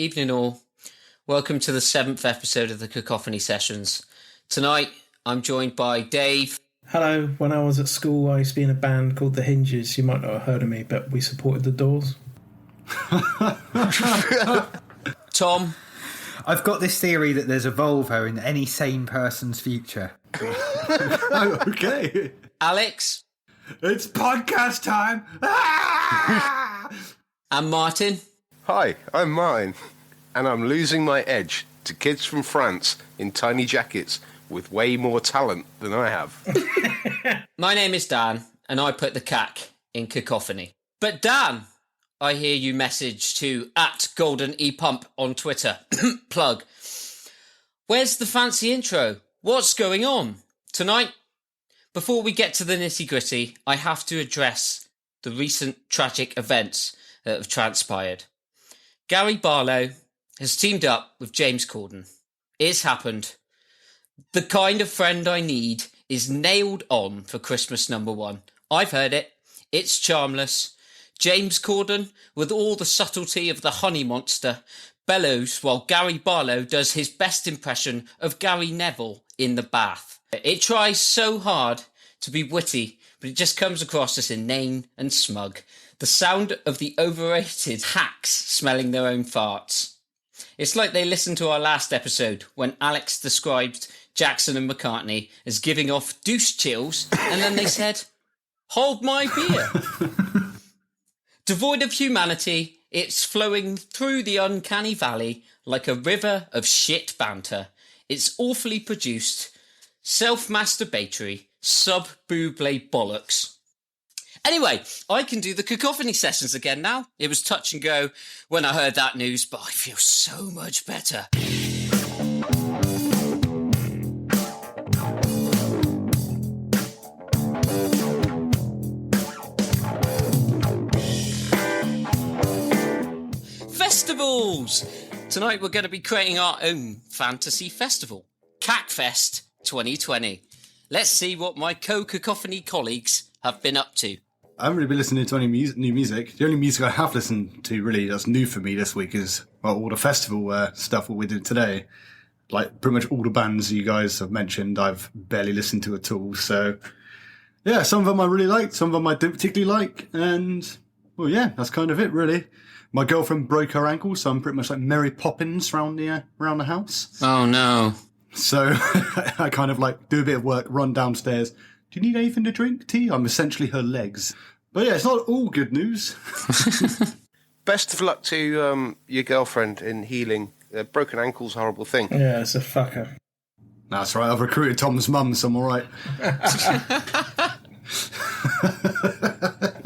Evening all. Welcome to the 7th episode of the Cacophony Sessions. Tonight, I'm joined by Dave. Hello. When I was at school, I used to be in a band called The Hinges. You might not have heard of me, but we supported the Doors. Tom. I've got this theory that there's a Volvo in any sane person's future. Oh, okay. Alex. It's podcast time. And Martyn. Hi, I'm Martyn, and I'm losing my edge to kids from France in tiny jackets with way more talent than I have. My name is Dan, and I put the cac in cacophony. But Dan, I hear you message to @GoldenEPump on Twitter. Plug. Where's the fancy intro? What's going on? Tonight, before we get to the nitty-gritty, I have to address the recent tragic events that have transpired. Gary Barlow has teamed up with James Corden. It's happened. The kind of friend I need is nailed on for Christmas #1. I've heard it. It's charmless. James Corden, with all the subtlety of the honey monster, bellows while Gary Barlow does his best impression of Gary Neville in the bath. It tries so hard to be witty, but it just comes across as inane and smug. The sound of the overrated hacks smelling their own farts. It's like they listened to our last episode when Alex described Jackson and McCartney as giving off douche chills, and then they said, "Hold my beer." Devoid of humanity, it's flowing through the uncanny valley like a river of shit banter. It's awfully produced, self-masturbatory, sub-booble bollocks. Anyway, I can do the Cacophony Sessions again now. It was touch and go when I heard that news, but I feel so much better. Festivals! Tonight we're going to be creating our own fantasy festival, Cacfest 2020. Let's see what my co-cacophony colleagues have been up to. I haven't really been listening to any new music. The only music I have listened to really that's new for me this week is all the festival stuff what we did today. Like pretty much all the bands you guys have mentioned I've barely listened to at all. So yeah, some of them I really liked, some of them I didn't particularly like. And well, yeah, that's kind of it really. My girlfriend broke her ankle, so I'm pretty much like Mary Poppins around the house. Oh no. So I kind of like do a bit of work, run downstairs. Do you need anything to drink? Tea? I'm essentially her legs. But yeah, it's not all good news. Best of luck to your girlfriend in healing. Broken ankle's a horrible thing. Yeah, it's a fucker. That's right, I've recruited Tom's mum, so I'm all right.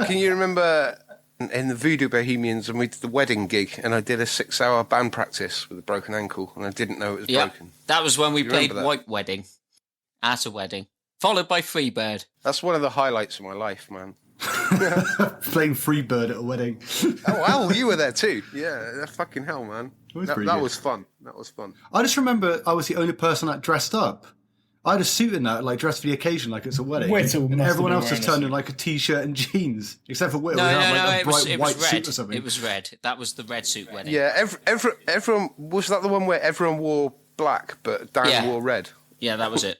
Can you remember in the Voodoo Bohemians when we did the wedding gig and I did a 6-hour band practice with a broken ankle and I didn't know it was broken? That was when we played that? White Wedding at a wedding, followed by Freebird. That's one of the highlights of my life, man. Playing Freebird at a wedding. Oh, wow, you were there too. Yeah, fucking hell, man. That was fun. That was fun. I just remember I was the only person that dressed up. I had a suit in that, like dressed for the occasion, like it's a wedding. Whittle and must everyone have else been just wearing turned in like a t-shirt and jeans, except for Whittle. No, who had like a it bright white was suit red. or something. It was red. That was the red suit wedding. Yeah, everyone was that the one where everyone wore black but Dan wore red? Yeah, that was it.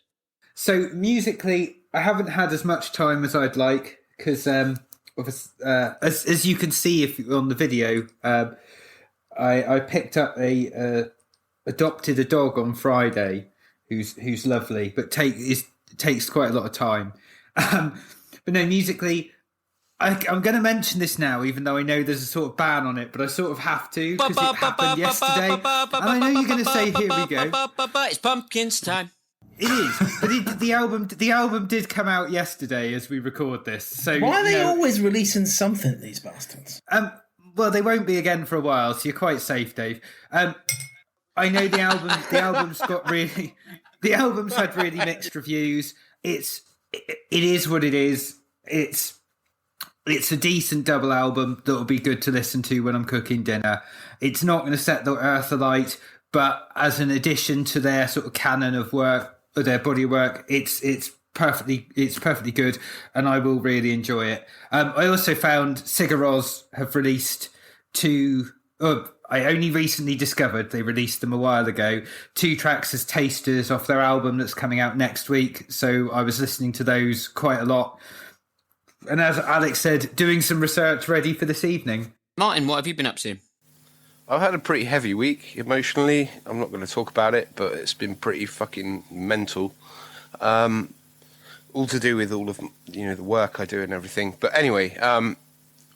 So musically, I haven't had as much time as I'd like because, as you can see if you're on the video, I picked up adopted a dog on Friday who's lovely, but takes quite a lot of time. But no, musically, I'm going to mention this now, even though I know there's a sort of ban on it, but I sort of have to because it happened yesterday. And I know you're going to say, "Here we go." It's pumpkins time. It is, but the album did come out yesterday as we record this. So why are they always releasing something, these bastards? Well, they won't be again for a while, so you're quite safe, Dave. I know the album's had really mixed reviews. It is what it is. It's a decent double album that will be good to listen to when I'm cooking dinner. It's not going to set the earth alight, but as an addition to their sort of canon of work, or their body of work, it's perfectly good, and I will really enjoy it. I also found Sigur Ros have released I only recently discovered they released them a while ago. 2 tracks as tasters off their album that's coming out next week. So I was listening to those quite a lot. And as Alex said, doing some research ready for this evening. Martyn, what have you been up to? I've had a pretty heavy week emotionally. I'm not going to talk about it, but it's been pretty fucking mental. All to do with all of the work I do and everything. But anyway,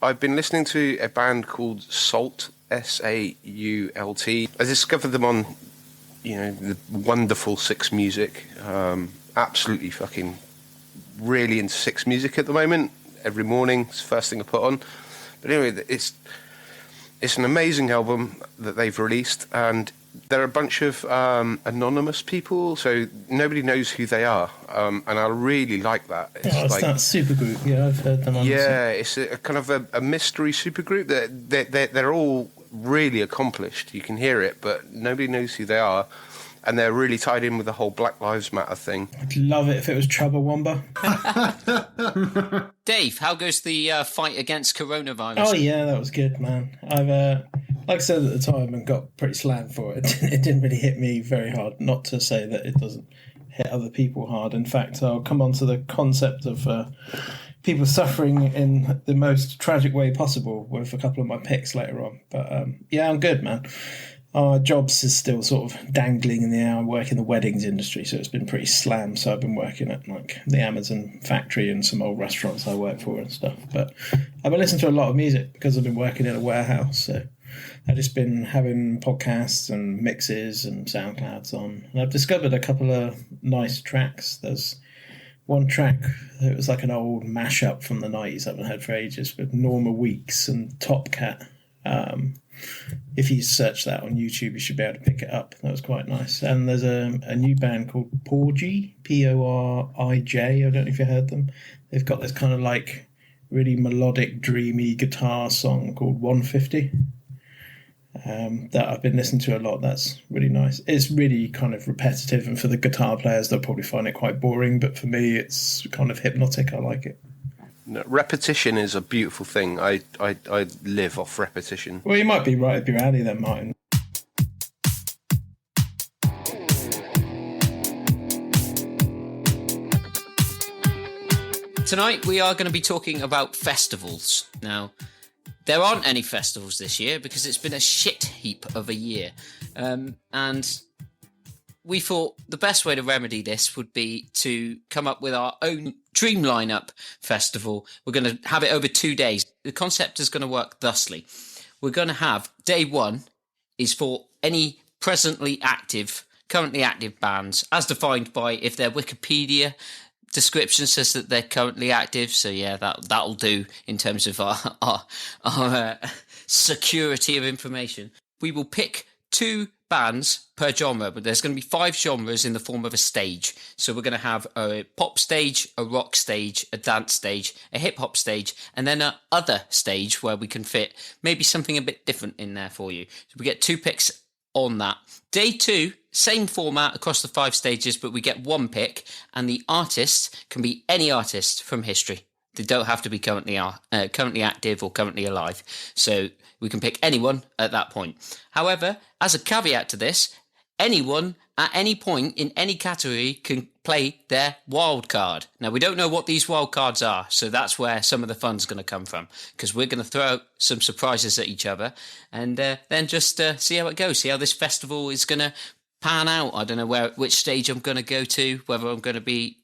I've been listening to a band called Salt, SAULT. I discovered them on the wonderful Six Music. Absolutely fucking really into Six Music at the moment. Every morning, it's the first thing I put on. But anyway, it's an amazing album that they've released, and they're a bunch of anonymous people, so nobody knows who they are, and I really like that. It's that supergroup. Yeah, I've heard them on. Yeah, it's a kind of a mystery supergroup. They're all really accomplished. You can hear it, but nobody knows who they are. And they're really tied in with the whole Black Lives Matter thing. I'd love it if it was Chubbawamba. Dave, how goes the fight against coronavirus? Oh, yeah, that was good, man. I've, like I said at the time, and got pretty slammed for it. It didn't really hit me very hard. Not to say that it doesn't hit other people hard. In fact, I'll come on to the concept of people suffering in the most tragic way possible with a couple of my picks later on. But, yeah, I'm good, man. Our jobs is still sort of dangling in the air. I work in the weddings industry, so it's been pretty slammed. So I've been working at like the Amazon factory and some old restaurants I work for and stuff. But I've been listening to a lot of music because I've been working in a warehouse. So I've just been having podcasts and mixes and SoundClouds on. And I've discovered a couple of nice tracks. There's one track that was like an old mashup from the 90s I haven't heard for ages with Norma Weeks and Top Cat. If you search that on YouTube, you should be able to pick it up. That was quite nice. And there's a new band called Porgy, Porij. I don't know if you heard them. They've got this kind of like really melodic, dreamy guitar song called 150 that I've been listening to a lot. That's really nice. It's really kind of repetitive, and for the guitar players, they'll probably find it quite boring. But for me, it's kind of hypnotic. I like it. No, repetition is a beautiful thing. I live off repetition. Well, you might be right up your alley then, Martyn. Tonight we are going to be talking about festivals. Now, there aren't any festivals this year because it's been a shit heap of a year. And we thought the best way to remedy this would be to come up with our own dream lineup festival. We're going to have it over 2 days. The concept is going to work thusly. We're going to have day one is for any currently active bands, as defined by if their Wikipedia description says that they're currently active. So yeah, that'll do in terms of our security of information. We will pick 2 bands per genre, but there's going to be 5 genres in the form of a stage. So we're going to have a pop stage, a rock stage, a dance stage, a hip hop stage, and then a other stage where we can fit maybe something a bit different in there for you. So we get 2 picks on that. Day 2, same format across the 5 stages, but we get 1 pick, and the artist can be any artist from history. They don't have to be currently active or currently alive. So we can pick anyone at that point. However, as a caveat to this, anyone at any point in any category can play their wild card. Now, we don't know what these wild cards are, so that's where some of the fun's going to come from, because we're going to throw out some surprises at each other and then just see how it goes, see how this festival is going to pan out. I don't know which stage I'm going to go to, whether I'm going to be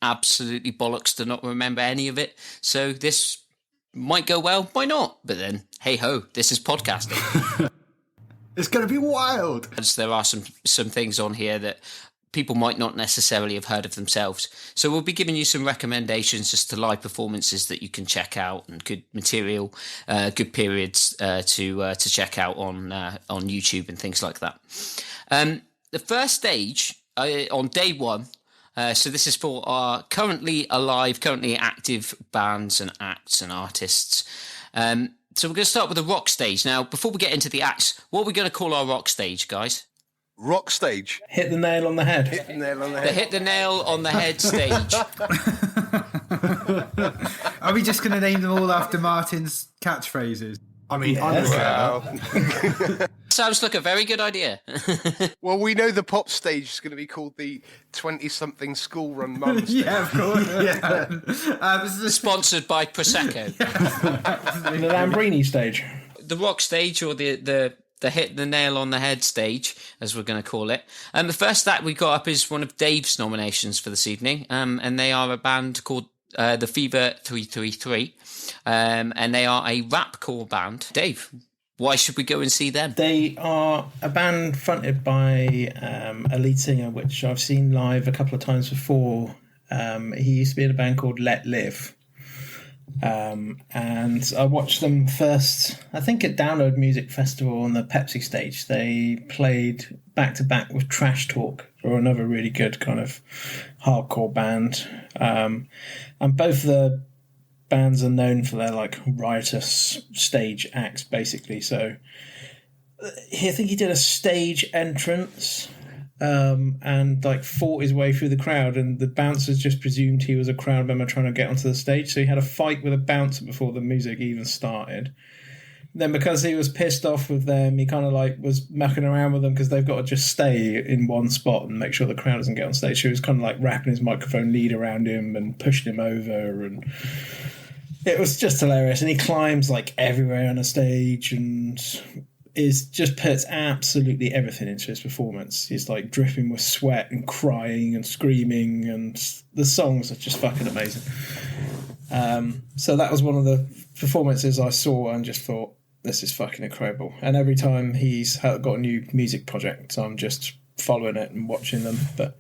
absolutely bollocks to not remember any of it. So this might go well, might not. But then, hey ho, this is podcasting. It's going to be wild. As there are some things on here that people might not necessarily have heard of themselves. So we'll be giving you some recommendations just to live performances that you can check out, and good material, good periods to check out on YouTube and things like that. The first stage on day one. So this is for our currently alive, currently active bands and acts and artists. So we're going to start with the rock stage. Now, before we get into the acts, what are we going to call our rock stage, guys? Rock stage. Hit the nail on the head. Hit the nail on the head. The hit the nail on the head stage. Are we just going to name them all after Martyn's catchphrases? I mean, Wow. Sounds like a very good idea. Well, we know the pop stage is going to be called the 20-something school run mum stage. Yeah, of course. Yeah. Sponsored by Prosecco. The Lambrini stage. The rock stage, or the hit the nail on the head stage, as we're going to call it. And the first that we got up is one of Dave's nominations for this evening. And they are a band called the Fever 333. And they are a rapcore band. Dave, why should we go and see them? They are a band fronted by a lead singer, which I've seen live a couple of times before. He used to be in a band called Let Live. And I watched them first, I think at Download Music Festival on the Pepsi stage. They played back to back with Trash Talk, or another really good kind of hardcore band. And both the bands are known for their like riotous stage acts, basically. So I think he did a stage entrance and like fought his way through the crowd, and the bouncers just presumed he was a crowd member trying to get onto the stage. So he had a fight with a bouncer before the music even started. Then because he was pissed off with them, he kind of like was mucking around with them because they've got to just stay in one spot and make sure the crowd doesn't get on stage. So he was kind of like wrapping his microphone lead around him and pushing him over, and it was just hilarious. And he climbs like everywhere on a stage and just puts absolutely everything into his performance. He's like dripping with sweat and crying and screaming, and the songs are just fucking amazing. So that was one of the performances I saw and just thought, this is fucking incredible. And every time he's got a new music project, I'm just following it and watching them. But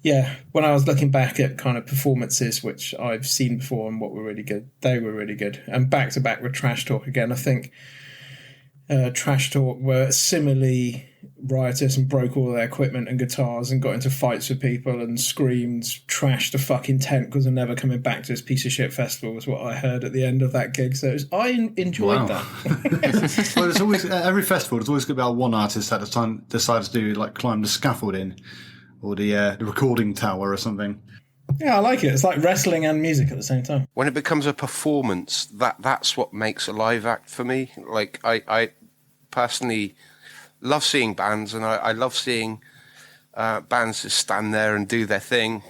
yeah, when I was looking back at kind of performances which I've seen before and what were really good, they were really good. And back to back with Trash Talk again, I think Trash Talk were similarly riotous and broke all their equipment and guitars and got into fights with people and screamed, trashed the fucking tent because they're never coming back to this piece of shit festival, was what I heard at the end of that gig. So I enjoyed that. Well, it's always every festival. There's always going to be one artist that at the time decides to do like climb the scaffolding or the recording tower or something. Yeah, I like it. It's like wrestling and music at the same time. When it becomes a performance, that's what makes a live act for me. Like I personally love seeing bands, and I love seeing bands just stand there and do their thing,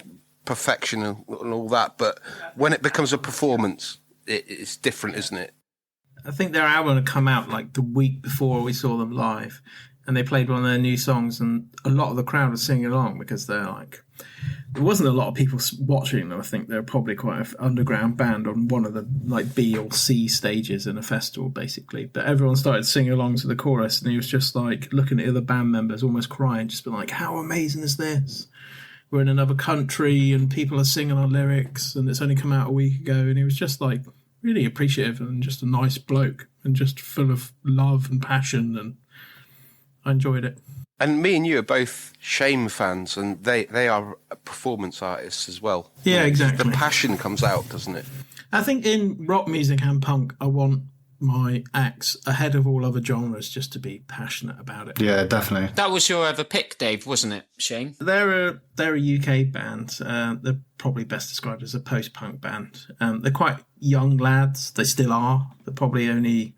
perfection and all that. But when it becomes a performance, it's different, isn't it? I think their album had come out like the week before we saw them live, and they played one of their new songs, and a lot of the crowd was singing along because they're like, there wasn't a lot of people watching them. I think they're probably quite an underground band on one of the like B or C stages in a festival, basically. But everyone started singing along to the chorus, and he was just like looking at the other band members, almost crying, just being like, how amazing is this? We're in another country and people are singing our lyrics, and it's only come out a week ago. And he was just like really appreciative and just a nice bloke and just full of love and passion, and I enjoyed it. And me and you are both Shame fans, and they are performance artists as well. Yeah, exactly. The passion comes out, doesn't it? I think in rock music and punk, I want my acts ahead of all other genres just to be passionate about it. Yeah, definitely. That was your other pick, Dave, wasn't it, Shane? They're a UK band. They're probably best described as a post-punk band. They're quite young lads. They still are. They're probably only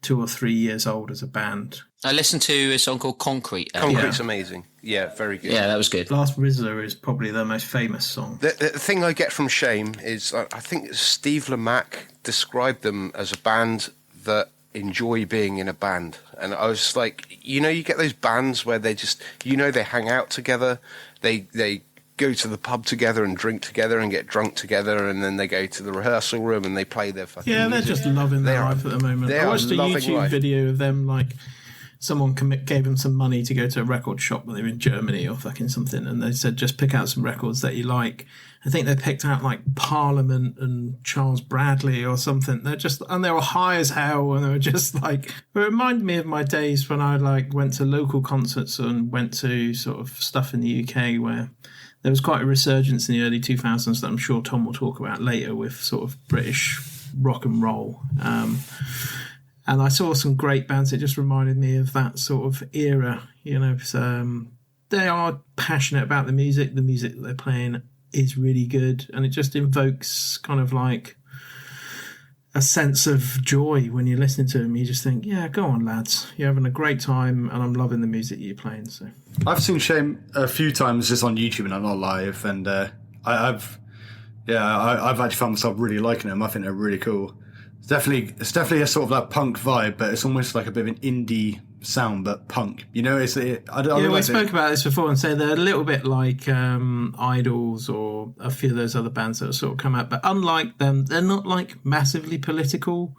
2 or 3 years old as a band. I listened to a song called Concrete. Concrete's amazing. Yeah, very good. Yeah, that was good. Last Rizzler is probably their most famous song. The thing I get from Shame is I think Steve Lamacq described them as a band that enjoy being in a band. And I was just like, you get those bands where they just, they hang out together, they go to the pub together and drink together and get drunk together, and then they go to the rehearsal room and they play their fucking music. They're just loving their life at the moment. I watched a YouTube video of them, like, someone gave them some money to go to a record shop when they were in Germany or fucking something, and they said, just pick out some records that you like. I think they picked out like Parliament and Charles Bradley or something. And they were high as hell, and they were just like, it reminded me of my days when I like went to local concerts and went to sort of stuff in the UK where there was quite a resurgence in the early 2000s that I'm sure Tom will talk about later with sort of British rock and roll. And I saw some great bands. It just reminded me of that sort of era, So, they are passionate about the music. The music that they're playing is really good, and it just invokes kind of like a sense of joy when you're listening to them. You just think, yeah, go on, lads. You're having a great time, and I'm loving the music you're playing. So I've seen Shame a few times just on YouTube, and I'm not live. And I've actually found myself really liking them. I think they're really cool. It's definitely a sort of that punk vibe, but it's almost like a bit of an indie sound, but punk. You know, we spoke about this before and say they're a little bit like Idols or a few of those other bands that have sort of come out, but unlike them, they're not like massively political.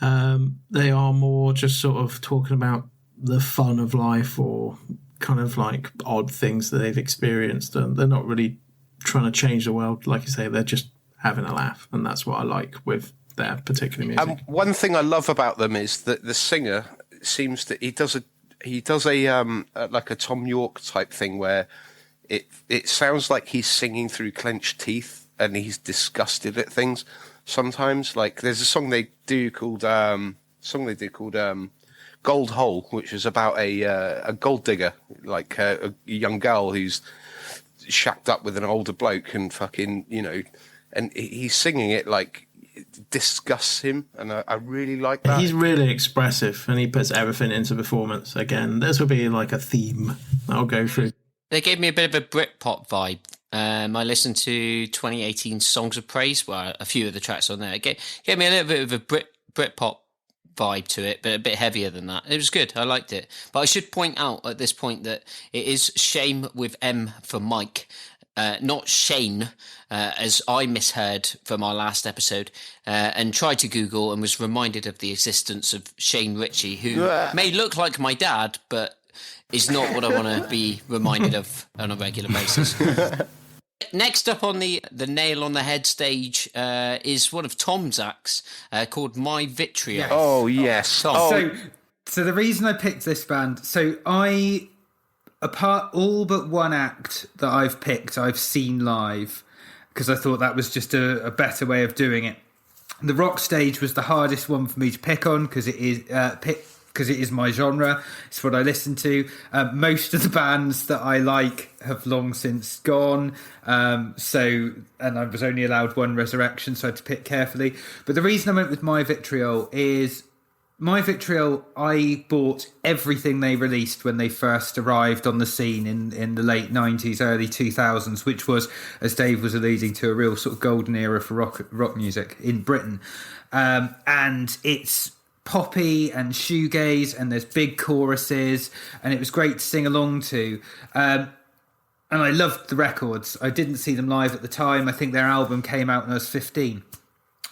They are more just sort of talking about the fun of life or kind of like odd things that they've experienced, and they're not really trying to change the world. Like you say, they're just having a laugh, and that's what I like with their particular music. One thing I love about them is that the singer seems that he does a like a Tom York type thing where it sounds like he's singing through clenched teeth and he's disgusted at things sometimes. Like there's a song they do called Gold Hole, which is about a gold digger, like a young girl who's shacked up with an older bloke and fucking, you know, and he's singing it like it disgusts him, and I really like that. He's really expressive, and he puts everything into performance. Again, this will be like a theme I'll go through. They gave me a bit of a Britpop vibe. I listened to 2018 Songs of Praise, where a few of the tracks on there it gave me a little bit of a Britpop vibe to it, but a bit heavier than that. It was good. I liked it. But I should point out at this point that it is Shame with M for Mike, not Shane, as I misheard from our last episode, and tried to Google and was reminded of the existence of Shane Ritchie, who may look like my dad, but is not what I want to be reminded of on a regular basis. Next up on the Nail on the Head stage is one of Tom's acts called My Vitriol. Yes. Oh, yes. So the reason I picked this band, apart all but one act that I've picked, I've seen live because I thought that was just a better way of doing it. The rock stage was the hardest one for me to pick on because it is my genre. It's what I listen to. Most of the bands that I like have long since gone. And I was only allowed one resurrection, so I had to pick carefully. But the reason I went with My Vitriol is My Vitriol, I bought everything they released when they first arrived on the scene in the late 90s, early 2000s, which was, as Dave was alluding to, a real sort of golden era for rock music in Britain. And it's poppy and shoegaze, and there's big choruses, and it was great to sing along to. And I loved the records. I didn't see them live at the time. I think their album came out when I was 15.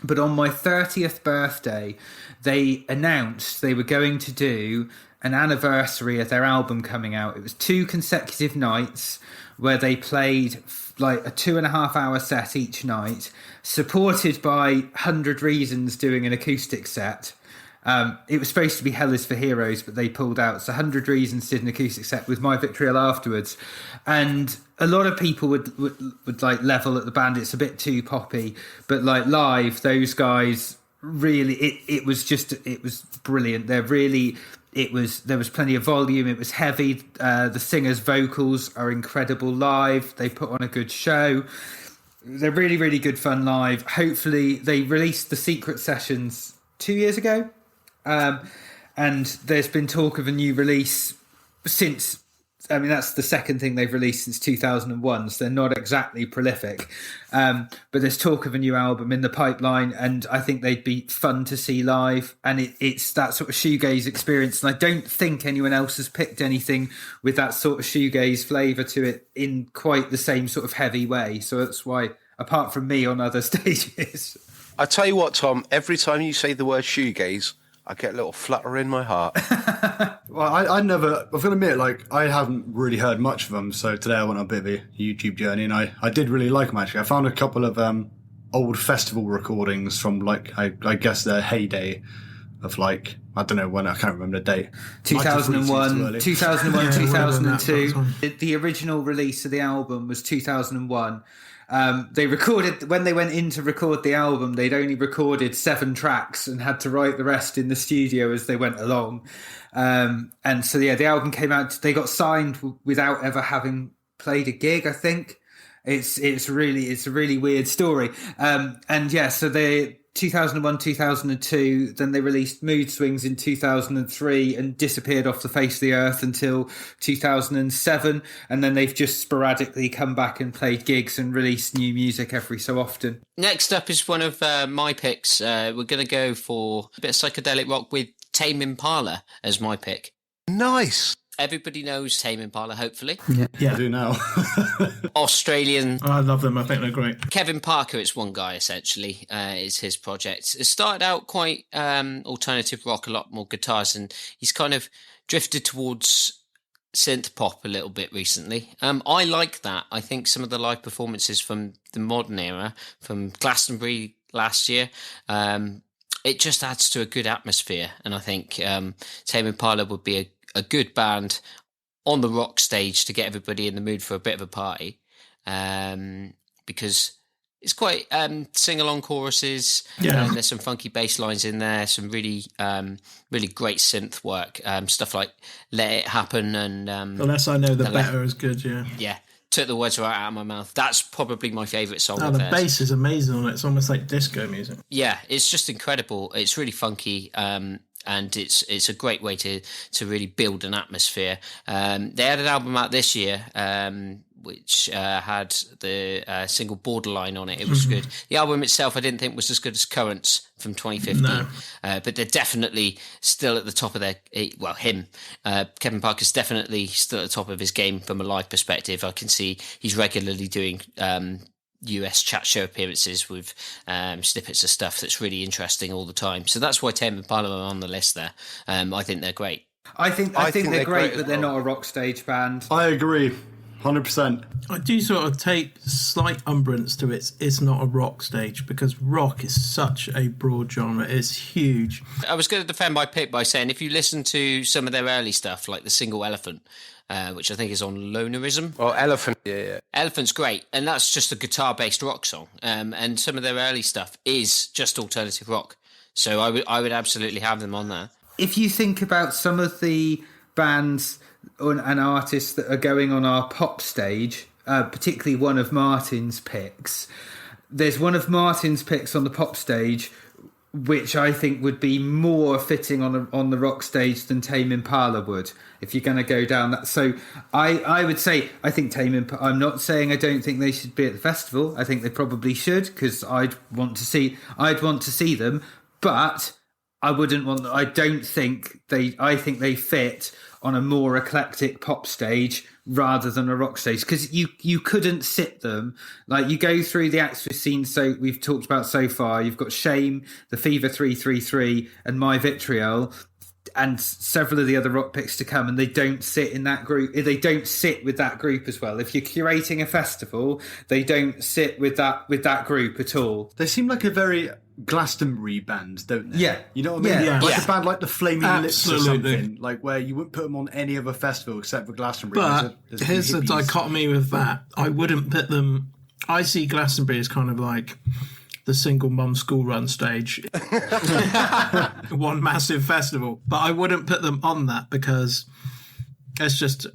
But on my 30th birthday, they announced they were going to do an anniversary of their album coming out. It was 2 consecutive nights where they played like a 2.5 hour set each night, supported by 100 Reasons doing an acoustic set. It was supposed to be Hell is for Heroes, but they pulled out. So 100 Reasons did an acoustic set with My Vitriol afterwards. And a lot of people would like level at the band. It's a bit too poppy, but like live, those guys really, it was brilliant. There was plenty of volume. It was heavy. The singer's vocals are incredible live. They put on a good show. They're really, really good fun live. Hopefully they released the Secret Sessions 2 years ago. And there's been talk of a new release since. I mean, that's the second thing they've released since 2001, so they're not exactly prolific. But there's talk of a new album in the pipeline, and I think they'd be fun to see live. And it's that sort of shoegaze experience, and I don't think anyone else has picked anything with that sort of shoegaze flavour to it in quite the same sort of heavy way. So that's why, apart from me on other stages. I tell you what, Tom, every time you say the word shoegaze, I get a little flutter in my heart. Well, I've got to admit, like, I haven't really heard much of them, so today I went on a bit of a YouTube journey, and I did really like them, actually. I found a couple of old festival recordings from, like, I guess their heyday of, like, I don't know when, I can't remember the date. 2001, 2002. Yeah, the original release of the album was 2001. They recorded, when they went in to record the album, they'd only recorded 7 tracks and had to write the rest in the studio as they went along. And so, yeah, the album came out, they got signed without ever having played a gig, I think. It's a really weird story. And yeah, so they 2001, 2002, then they released Mood Swings in 2003 and disappeared off the face of the earth until 2007. And then they've just sporadically come back and played gigs and released new music every so often. Next up is one of my picks. We're going to go for a bit of psychedelic rock with Tame Impala as my pick. Nice. Everybody knows Tame Impala, hopefully. Yeah. I do now. Australian. I love them. I think they're great. Kevin Parker, it's one guy, essentially, is his project. It started out quite alternative rock, a lot more guitars, and he's kind of drifted towards synth pop a little bit recently. I like that. I think some of the live performances from the modern era, from Glastonbury last year, it just adds to a good atmosphere, and I think Tame Impala would be a good band on the rock stage to get everybody in the mood for a bit of a party, because it's quite sing-along choruses. Yeah. There's some funky bass lines in there, some really really great synth work, stuff like Let It Happen and The Less I Know, the better is good, yeah. yeah, took the words right out of my mouth. That's probably my favourite song Oh, of the theirs. bass is amazing on it. It's almost like disco music. Yeah, it's just incredible. It's really funky, and it's a great way to really build an atmosphere. They had an album out this year, which had the single Borderline on it. It was good. The album itself I didn't think was as good as Currents from 2015, No. but they're definitely still at the top of their, Kevin Parker's definitely still at the top of his game from a live perspective. I can see he's regularly doing US chat show appearances with snippets of stuff that's really interesting all the time. So that's why Tame Impala are on the list there. I think they're great. I think they're great, but they're well. not a rock stage band. I agree, 100%. I do sort of take slight umbrance to it's not a rock stage, because rock is such a broad genre. It's huge. I was going to defend my pick by saying if you listen to some of their early stuff, like the single Elephant, which I think is on Lonerism. Oh, Elephant. Yeah. Elephant's great, and that's just a guitar-based rock song. And some of their early stuff is just alternative rock. So I would absolutely have them on there. If you think about some of the bands and artists that are going on our pop stage, particularly one of Martyn's picks, there's one of Martyn's picks on the pop stage which I think would be more fitting on the rock stage than Tame Impala would, if you're going to go down that. So I would say I think Tame Impala. I'm not saying I don't think they should be at the festival. I think they probably should, because I'd want to see them, but I wouldn't want. I don't think they. I think they fit on a more eclectic pop stage rather than a rock stage, because you couldn't sit them. Like, you go through the acts we've seen, so we've talked about so far. You've got Shame, The Fever 333, and My Vitriol, and several of the other rock picks to come, and they don't sit in that group. They don't sit with that group as well. If you're curating a festival, they don't sit with that group at all. They seem like a very Glastonbury band, don't they? Yeah. You know what I mean? Yeah. Like Yeah. a band like the Flaming Lips or Absolutely. something, like where you wouldn't put them on any other festival except for Glastonbury. But There's a here's few the hippies. dichotomy with that. I wouldn't put them. I see Glastonbury as kind of like the single mum school run stage, one massive festival. But I wouldn't put them on that, because it's just.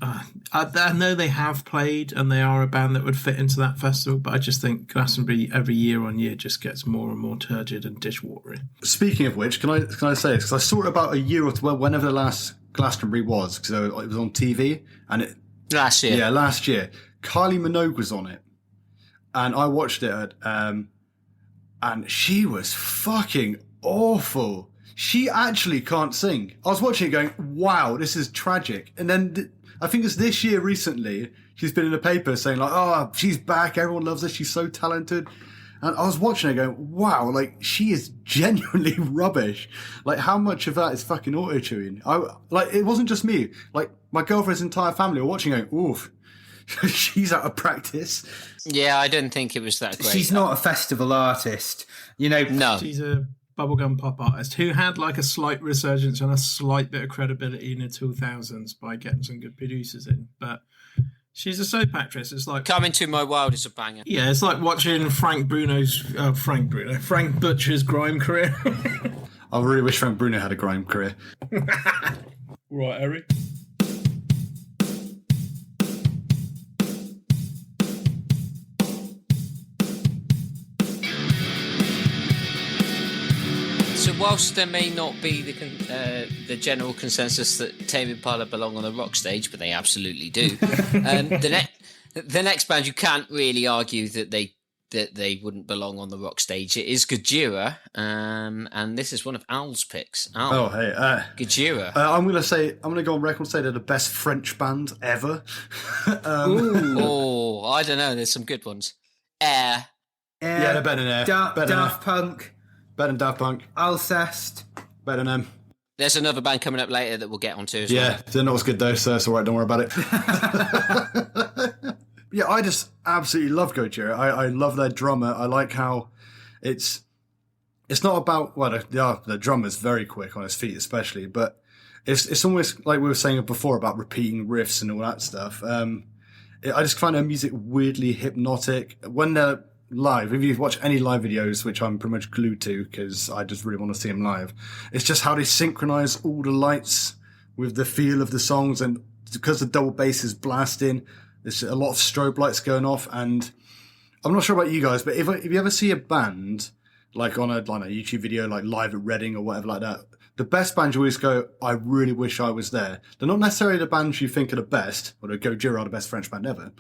I know they have played and they are a band that would fit into that festival, but I just think Glastonbury every year on year just gets more and more turgid and dishwatery. Speaking of which, can I say this? Because I saw it about a year or two, well, whenever the last Glastonbury was, because it was on TV, and it Last year. Yeah, last year. Kylie Minogue was on it. And I watched it, and she was fucking awful. She actually can't sing. I was watching it going, wow, this is tragic. And then I think it's this year recently, she's been in a paper saying like, oh, she's back, everyone loves her, she's so talented. And I was watching it going, wow, like, she is genuinely rubbish. Like, how much of that is fucking auto-tune? Like, it wasn't just me. Like, my girlfriend's entire family were watching going, oof, she's out of practice. Yeah, I didn't think it was that great. She's not a festival artist, you know. No. She's a bubblegum pop artist who had like a slight resurgence and a slight bit of credibility in the 2000s by getting some good producers in, but she's a soap actress. It's like Come Into My World is a banger. yeah, it's like watching Frank Butcher's grime career. I really wish Frank Bruno had a grime career. Right, Eric. So whilst there may not be the general consensus that Tame Impala belong on the rock stage, but they absolutely do, the next band you can't really argue that they wouldn't belong on the rock stage. It is Gojira, and this is one of Al's picks. Al, Oh, hey. Gojira. I'm going to go on record and say they're the best French band ever. Oh, I don't know. There's some good ones. Air. Yeah, they're better than Air. Daft Punk. Better than Daft Punk. Alcest. Better than them. There's another band coming up later that we'll get onto as well. Yeah, they're not as good though, so it's all right. Don't worry about it. Yeah, I just absolutely love Gojira. I love their drummer. I like how it's not about the drummer's very quick on his feet, especially, but it's almost like we were saying before about repeating riffs and all that stuff. I just find their music weirdly hypnotic when they're live. If you watch any live videos, which I'm pretty much glued to because I just really want to see them live, it's just how they synchronize all the lights with the feel of the songs, and because the double bass is blasting, there's a lot of strobe lights going off. And I'm not sure about you guys, but if you ever see a band like on a YouTube video, like live at Reading or whatever like that, the best bands you always go, I really wish I was there. They're not necessarily the bands you think are the best, or the Gojira are the best French band ever.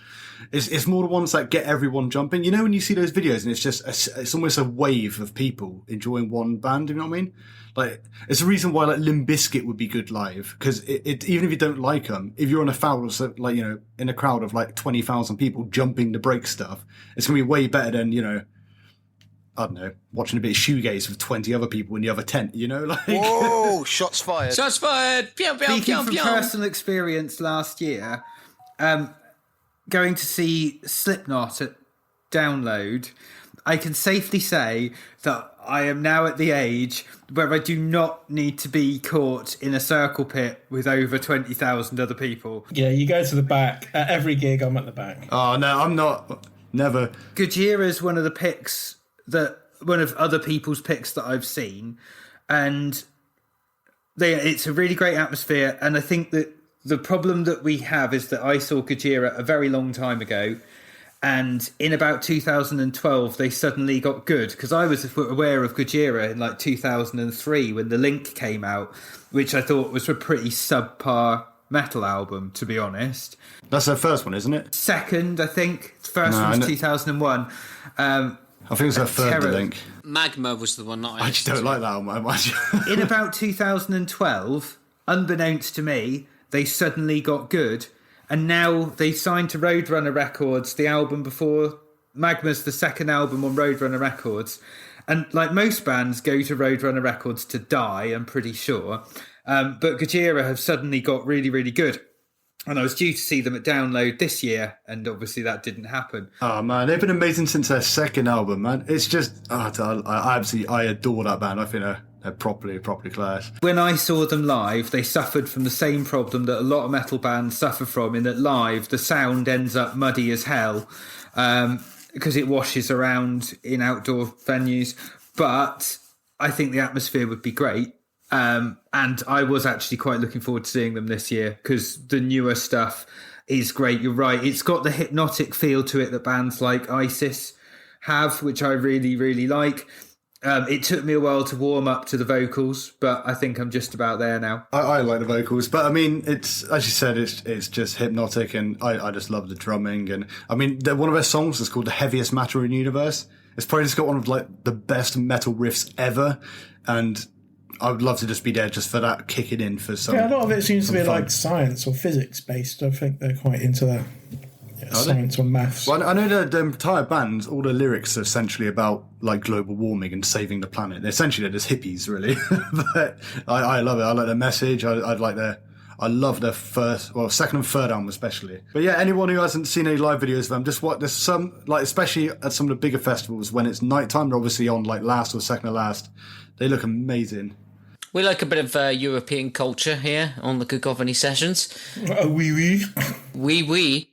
It's more the ones that get everyone jumping. You know, when you see those videos and it's just, it's almost a wave of people enjoying one band, you know what I mean? Like, it's the reason why, like, Limp Bizkit would be good live, because it even if you don't like them, if you're on a foul, so, like, you know, in a crowd of, like, 20,000 people jumping to break stuff, it's going to be way better than, you know, I don't know, watching a bit of shoegaze with 20 other people in the other tent, you know? Like, whoa, shots fired. Shots fired! Pew, pew, Speaking pew, from pew. personal experience last year, going to see Slipknot at Download, I can safely say that I am now at the age where I do not need to be caught in a circle pit with over 20,000 other people. Yeah, you go to the back. At every gig, I'm at the back. oh, no, I'm not. Never. Gojira is one of the picks one of other people's picks that I've seen, and it's a really great atmosphere. And I think that the problem that we have is that I saw Gojira a very long time ago, and in about 2012 they suddenly got good, because I was aware of Gojira in like 2003 when The Link came out, which I thought was a pretty subpar metal album, to be honest. That's their first one, isn't it? Second, I think. First one was 2001. I think it's their third, The Link. Magma was the one that I just don't like that one that much. In about 2012, unbeknownst to me, they suddenly got good, and now they signed to Roadrunner Records, the album before Magma's the second album on Roadrunner Records. And like most bands go to Roadrunner Records to die, I'm pretty sure. But Gojira have suddenly got really, really good. And I was due to see them at Download this year, and obviously that didn't happen. Oh man, they've been amazing since their second album, man. It's just, I adore that band. I think they're properly class. When I saw them live, they suffered from the same problem that a lot of metal bands suffer from, in that live the sound ends up muddy as hell because it washes around in outdoor venues. But I think the atmosphere would be great. And I was actually quite looking forward to seeing them this year, because the newer stuff is great. You're right. It's got the hypnotic feel to it that bands like ISIS have, which I really, really like. It took me a while to warm up to the vocals, but I think I'm just about there now. I like the vocals, but I mean, it's, as you said, it's just hypnotic, and I just love the drumming. And I mean, one of their songs is called The Heaviest Matter in the Universe. It's probably just got one of like the best metal riffs ever, and I would love to just be there just for that, kicking in for some. Yeah, a lot of it seems to be fun. like science or physics based. I think they're quite into that. Yeah, science or maths. Well, I know that the entire band, all the lyrics are essentially about like global warming and saving the planet. Essentially, they're just hippies, really. But I love it. I like their message. I love their second and third album especially. But yeah, anyone who hasn't seen any live videos of them, just what there's some, like, especially at some of the bigger festivals when it's nighttime, they're obviously on like last or second to last. They look amazing. We like a bit of European culture here on the Cacophony Sessions. Oui. Oui.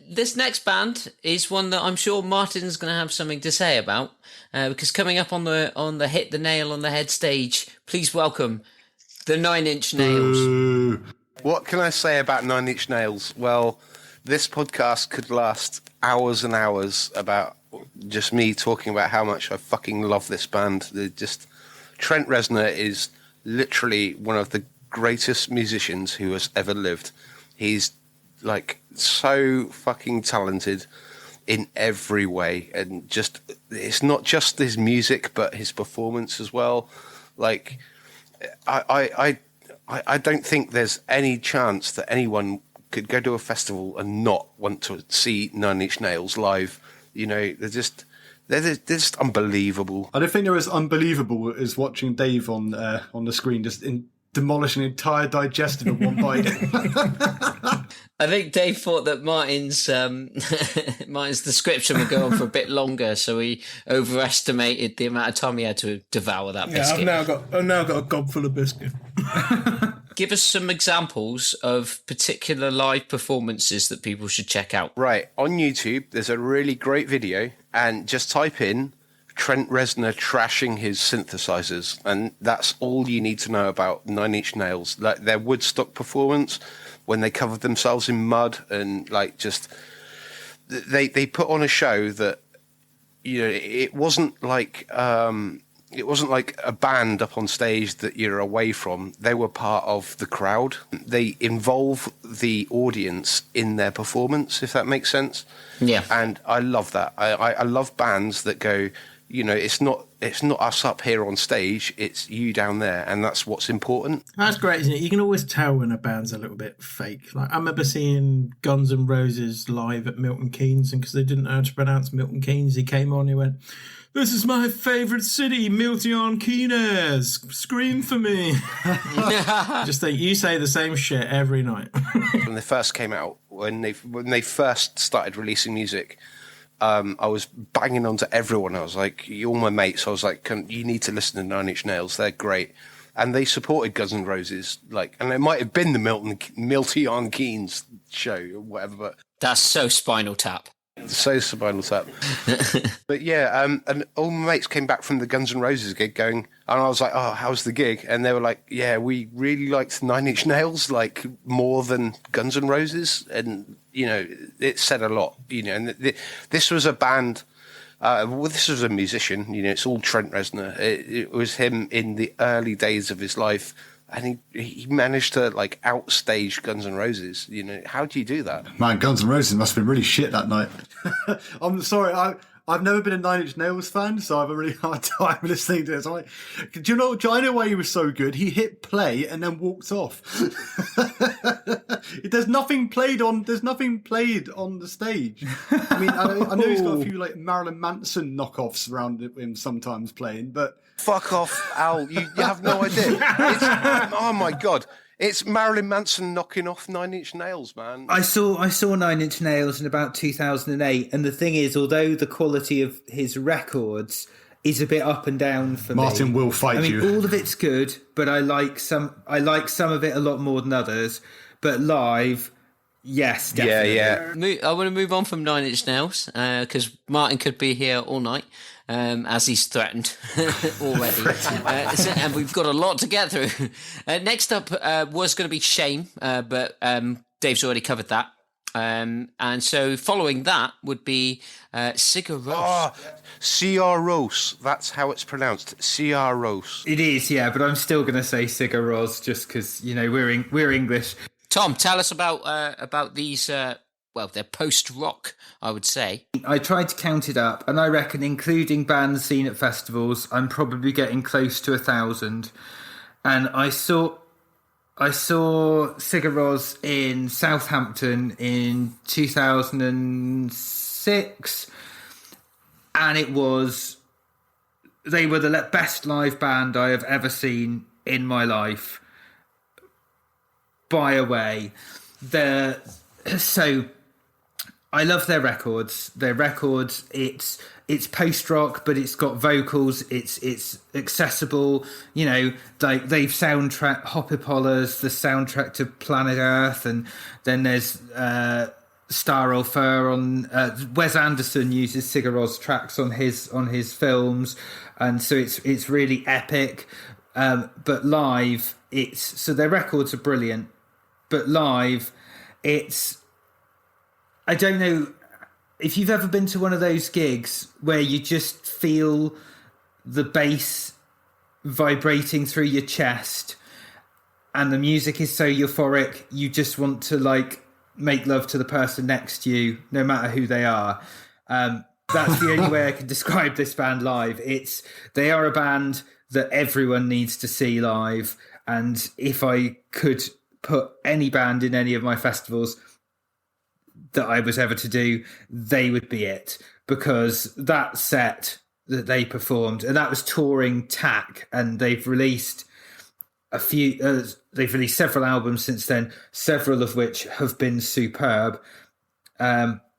This next band is one that I'm sure Martyn's going to have something to say about, because coming up on the Hit the Nail on the Head stage, please welcome the 9 Inch Nails. Ooh. What can I say about 9 Inch Nails? Well, this podcast could last hours and hours about just me talking about how much I fucking love this band. They're just Trent Reznor is literally one of the greatest musicians who has ever lived. He's like so fucking talented in every way, and just it's not just his music but his performance as well. Like I don't think there's any chance that anyone could go to a festival and not want to see Nine Inch Nails live. You know, they're just unbelievable. I don't think they're as unbelievable as watching Dave on the screen just demolish an entire digestive in one bite. I think Dave thought that Martyn's description would go on for a bit longer, so he overestimated the amount of time he had to devour that biscuit. I've now got a gob full of biscuit. Give us some examples of particular live performances that people should check out. Right, on YouTube, there's a really great video, and just type in Trent Reznor trashing his synthesizers, and that's all you need to know about Nine Inch Nails. Like their Woodstock performance, when they covered themselves in mud, and like just they put on a show that, you know, it wasn't like a band up on stage that you're away from. They were part of the crowd. They involve the audience in their performance, if that makes sense. Yeah. And I love that. I love bands that go, you know, it's not us up here on stage, it's you down there, and that's what's important. That's great, isn't it? You can always tell when a band's a little bit fake. Like I remember seeing Guns N' Roses live at Milton Keynes, and because they didn't know how to pronounce Milton Keynes, he came on, he went, "This is my favourite city, Milton Keynes. Scream for me." Just think, you say the same shit every night. When they first came out, when they first started releasing music, I was banging onto everyone. I was like, "You're my mates." I was like, "You need to listen to Nine Inch Nails. They're great." And they supported Guns N' Roses, like, and it might have been the Milton Keynes show or whatever. But That's so Spinal Tap. So Spinal Tap. But yeah, and all my mates came back from the Guns N' Roses gig going, and I was like, "Oh, how's the gig?" And they were like, "Yeah, we really liked Nine Inch Nails, like more than Guns N' Roses." And, you know, it said a lot, you know, and this was a band, this was a musician, you know, it's all Trent Reznor. It was him in the early days of his life, and he managed to like outstage Guns N' Roses. You know, how do you do that? Man, Guns N' Roses must have been really shit that night. I'm sorry, I've never been a Nine Inch Nails fan, so I have a really hard time listening to this. I'm like, do you know why he was so good? He hit play and then walked off. There's nothing played on the stage. I mean, I know he's got a few like Marilyn Manson knockoffs around him sometimes playing, but Fuck off, Al. You have no idea. Oh my God. It's Marilyn Manson knocking off Nine Inch Nails, man. I saw Nine Inch Nails in about 2008, and the thing is, although the quality of his records is a bit up and down for Martyn will fight you. I mean, all of it's good, but I like some of it a lot more than others. But live, yes, definitely. Yeah. I want to move on from Nine Inch Nails because Martyn could be here all night, as he's threatened already. And we've got a lot to get through. Next up was going to be Shame, but Dave's already covered that. And so following that would be Sigur Ros. Oh, Sigur Ros. That's how it's pronounced. Sigur Ros. It is, yeah, but I'm still going to say Sigur Ros just because, you know, we're English. Tom, tell us about these. They're post-rock, I would say. I tried to count it up, and I reckon, including bands seen at festivals, I'm probably getting close to 1,000. And I saw Sigur Ros in Southampton in 2006, and they were the best live band I have ever seen in my life, by a way. So I love their records. It's post rock, but it's got vocals. It's accessible. You know, like they've soundtrack Hoppipollas, the soundtrack to Planet Earth, and then there's Star or Fur on. Wes Anderson uses Sigur Ros tracks on his films, and so it's really epic. But live, so their records are brilliant, but live, I don't know if you've ever been to one of those gigs where you just feel the bass vibrating through your chest, and the music is so euphoric, you just want to like make love to the person next to you, no matter who they are. That's the only way I can describe this band live. They are a band that everyone needs to see live. And if I could put any band in any of my festivals that I was ever to do, they would be it. Because that set that they performed, and that was touring Tack, and they've released they've released several albums since then, several of which have been superb.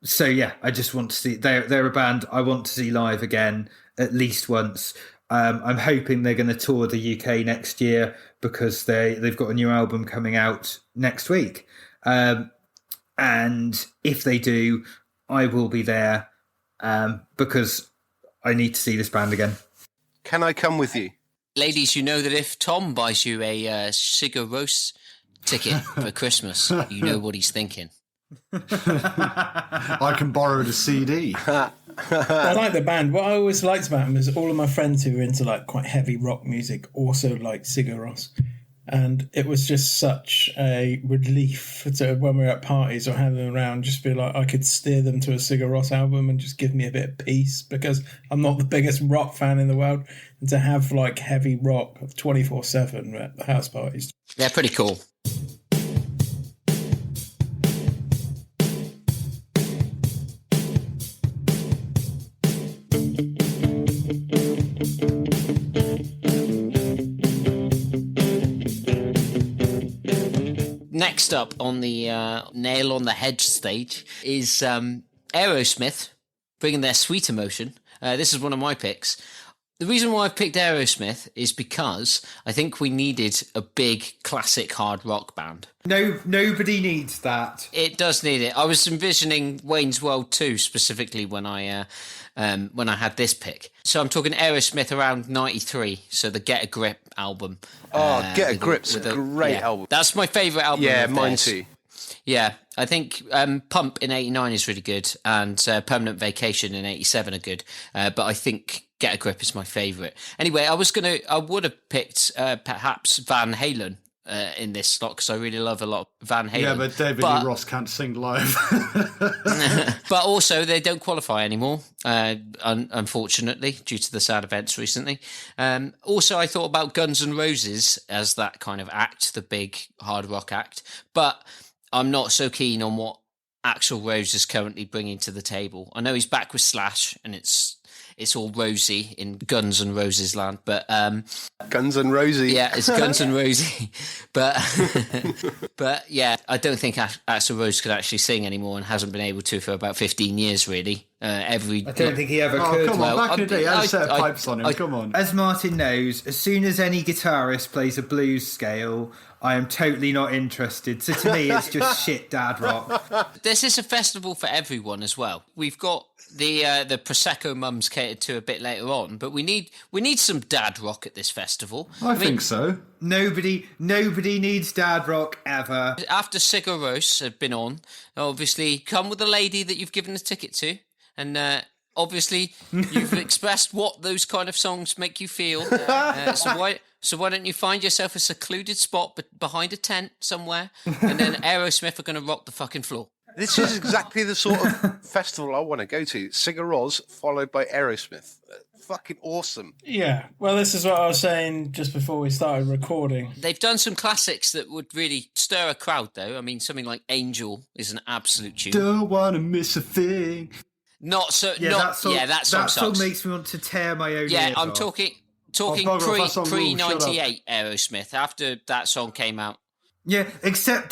So yeah, I just want to see. They're a band I want to see live again at least once. I'm hoping they're going to tour the UK next year because they've got a new album coming out next week. And if they do, I will be there because I need to see this band again. Can I come with you? Ladies, you know that if Tom buys you a Sigur Ros ticket for Christmas, you know what he's thinking. I can borrow the CD. I like the band. What I always liked about them is all of my friends who were into like quite heavy rock music also liked Sigur Ros. And it was just such a relief to, when we were at parties or having them around, just be like, I could steer them to a Sigur Ros album and just give me a bit of peace, because I'm not the biggest rock fan in the world. And to have like heavy rock 24/7 at the house parties. They're pretty cool. Next up on the Nail on the Hedge stage is Aerosmith, bringing their Sweet Emotion. This is one of my picks. The reason why I picked Aerosmith is because I think we needed a big classic hard rock band. No, nobody needs that. It does need it. I was envisioning Wayne's World 2 specifically when I had this pick. So I'm talking Aerosmith around 93, so the Get a Grip album. Get a Grip's a great album. That's my favourite album. Yeah, of mine theirs. too. Yeah, I think Pump in 89 is really good, and Permanent Vacation in 87 are good, but I think Get a Grip is my favourite. Anyway, I would have picked perhaps Van Halen in this slot, because I really love a lot of Van Halen. Yeah, but David Lee Roth can't sing live. But also, they don't qualify anymore, unfortunately, due to the sad events recently. Also, I thought about Guns N' Roses as that kind of act, the big hard rock act, but I'm not so keen on what Axl Rose is currently bringing to the table. I know he's back with Slash, and it's all rosy in Guns N' Roses land, but Guns N' Rosy. Yeah, it's Guns N' Rosy, but yeah, I don't think Axl Rose could actually sing anymore, and hasn't been able to for about 15 years, really. I don't think he ever could. Come on, back in the day, I had a set of pipes on him. Come on. As Martyn knows, as soon as any guitarist plays a blues scale, I am totally not interested. So to me, it's just shit dad rock. This is a festival for everyone as well. We've got the Prosecco mums catered to a bit later on, but we need some dad rock at this festival. I think so. Nobody needs dad rock ever. After Sigur Ros had been on, obviously come with a lady that you've given a ticket to, and obviously you've expressed what those kind of songs make you feel. So why don't you find yourself a secluded spot behind a tent somewhere, and then Aerosmith are going to rock the fucking floor. This is exactly the sort of festival I want to go to. Sigur Ros followed by Aerosmith. Fucking awesome. Yeah, well, this is what I was saying just before we started recording. They've done some classics that would really stir a crowd, though. I mean, something like Angel is an absolute tune. Don't want to miss a thing. Not so. Yeah, not, that song sucks. makes me want to tear my own. Yeah, ears I'm off. talking pre 98 Aerosmith. After that song came out. Yeah, except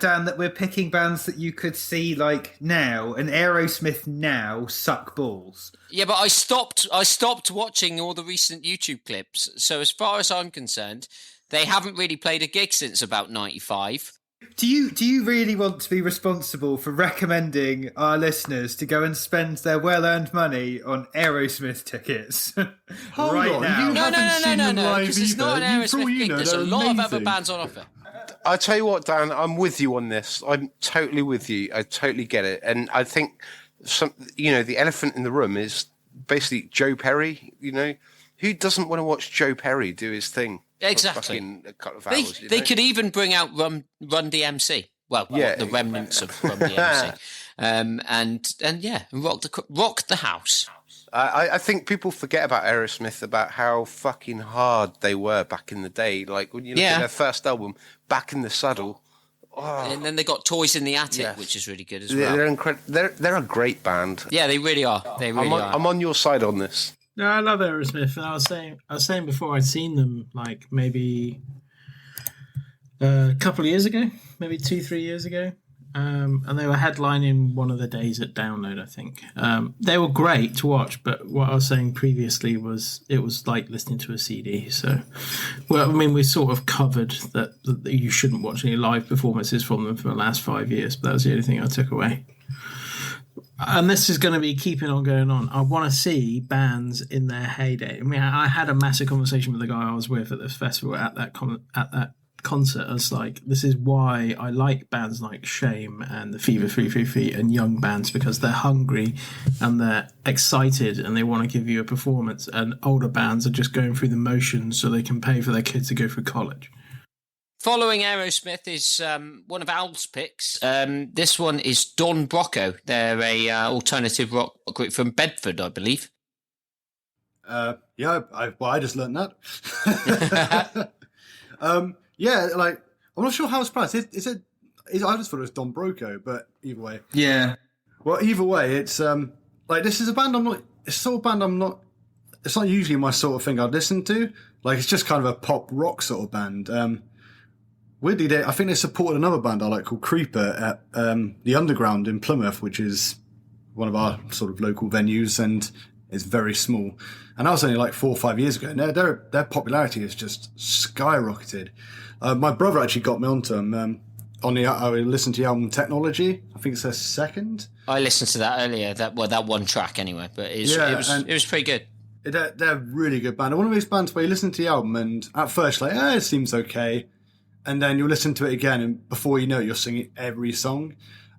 Dan, that we're picking bands that you could see like now, and Aerosmith now suck balls. Yeah, but I stopped watching all the recent YouTube clips. So as far as I'm concerned, they haven't really played a gig since about 95. Do you really want to be responsible for recommending our listeners to go and spend their well-earned money on Aerosmith tickets Hold right on, now? you haven't seen them No, live because it's not an either. Aerosmith gig. There's a lot of other bands on offer. I tell you what, Dan, I'm with you on this. I'm totally with you. I totally get it. And I think the elephant in the room is basically Joe Perry, Who doesn't want to watch Joe Perry do his thing? For Exactly. fucking a couple of They, hours. they could even bring out Run DMC. Well, Yeah. the remnants of Run DMC. And yeah, rock the house. I think people forget about Aerosmith, about how fucking hard they were back in the day. Like when you look at their first album, Back in the Saddle. Oh, And then they got Toys in the Attic, yes. which is really good as well. They're a great band. Yeah, they really are. They really are. I'm on your side on this. No, I love Aerosmith. And I was saying before I'd seen them like maybe a couple of years ago, maybe 2-3 years ago. And they were headlining one of the days at Download, I think. They were great to watch, but what I was saying previously was it was like listening to a CD. So, well, I mean, we sort of covered that you shouldn't watch any live performances from them for the last 5 years, but that was the only thing I took away. And this is going to be keeping on going on. I want to see bands in their heyday. I mean, I had a massive conversation with the guy I was with at this festival at that concert. I was like, this is why I like bands like Shame and the Fever 333 and young bands, because they're hungry and they're excited and they want to give you a performance. And older bands are just going through the motions so they can pay for their kids to go through college. Following Aerosmith is one of Al's picks. This one is Don Brocco. They're a alternative rock group from Bedford, I believe. I just learned that. Yeah, like I'm not sure how it's pronounced. I just thought it was Don Broco, but either way. Yeah. Well, either way, it's like this is a band I'm not. It's sort of band I'm not. It's not usually my sort of thing I'd listen to. Like it's just kind of a pop rock sort of band. Weirdly, I think they supported another band I like called Creeper at the Underground in Plymouth, which is one of our sort of local venues, and it's very small. And that was only like 4 or 5 years ago. And their popularity has just skyrocketed. My brother actually got me onto them. I listened to the album Technology. I think it's their second. I listened to that earlier. That one track anyway, but it was pretty good. They're a really good band. One of those bands where you listen to the album and at first you're like, it seems okay. And then you'll listen to it again, and before you know it, you're singing every song.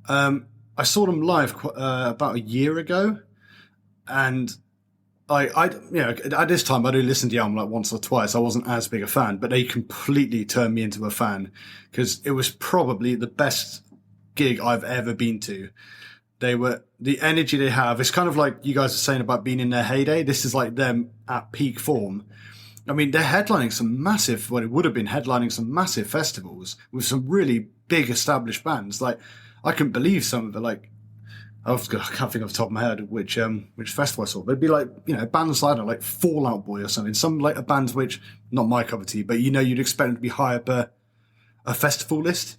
I saw them live about a year ago, and at this time I'd only listened to the album like once or twice. I wasn't as big a fan, but they completely turned me into a fan because it was probably the best gig I've ever been to. The energy they have. It's kind of like you guys are saying about being in their heyday. This is like them at peak form. I mean, they're headlining it would have been headlining some massive festivals with some really big established bands. Like, I couldn't believe some of the, like, I can't think off the top of my head which festival I saw, but it'd be like, bands like Fall Out Boy or something. Some like bands which, not my cup of tea, but you'd expect them to be high up a festival list.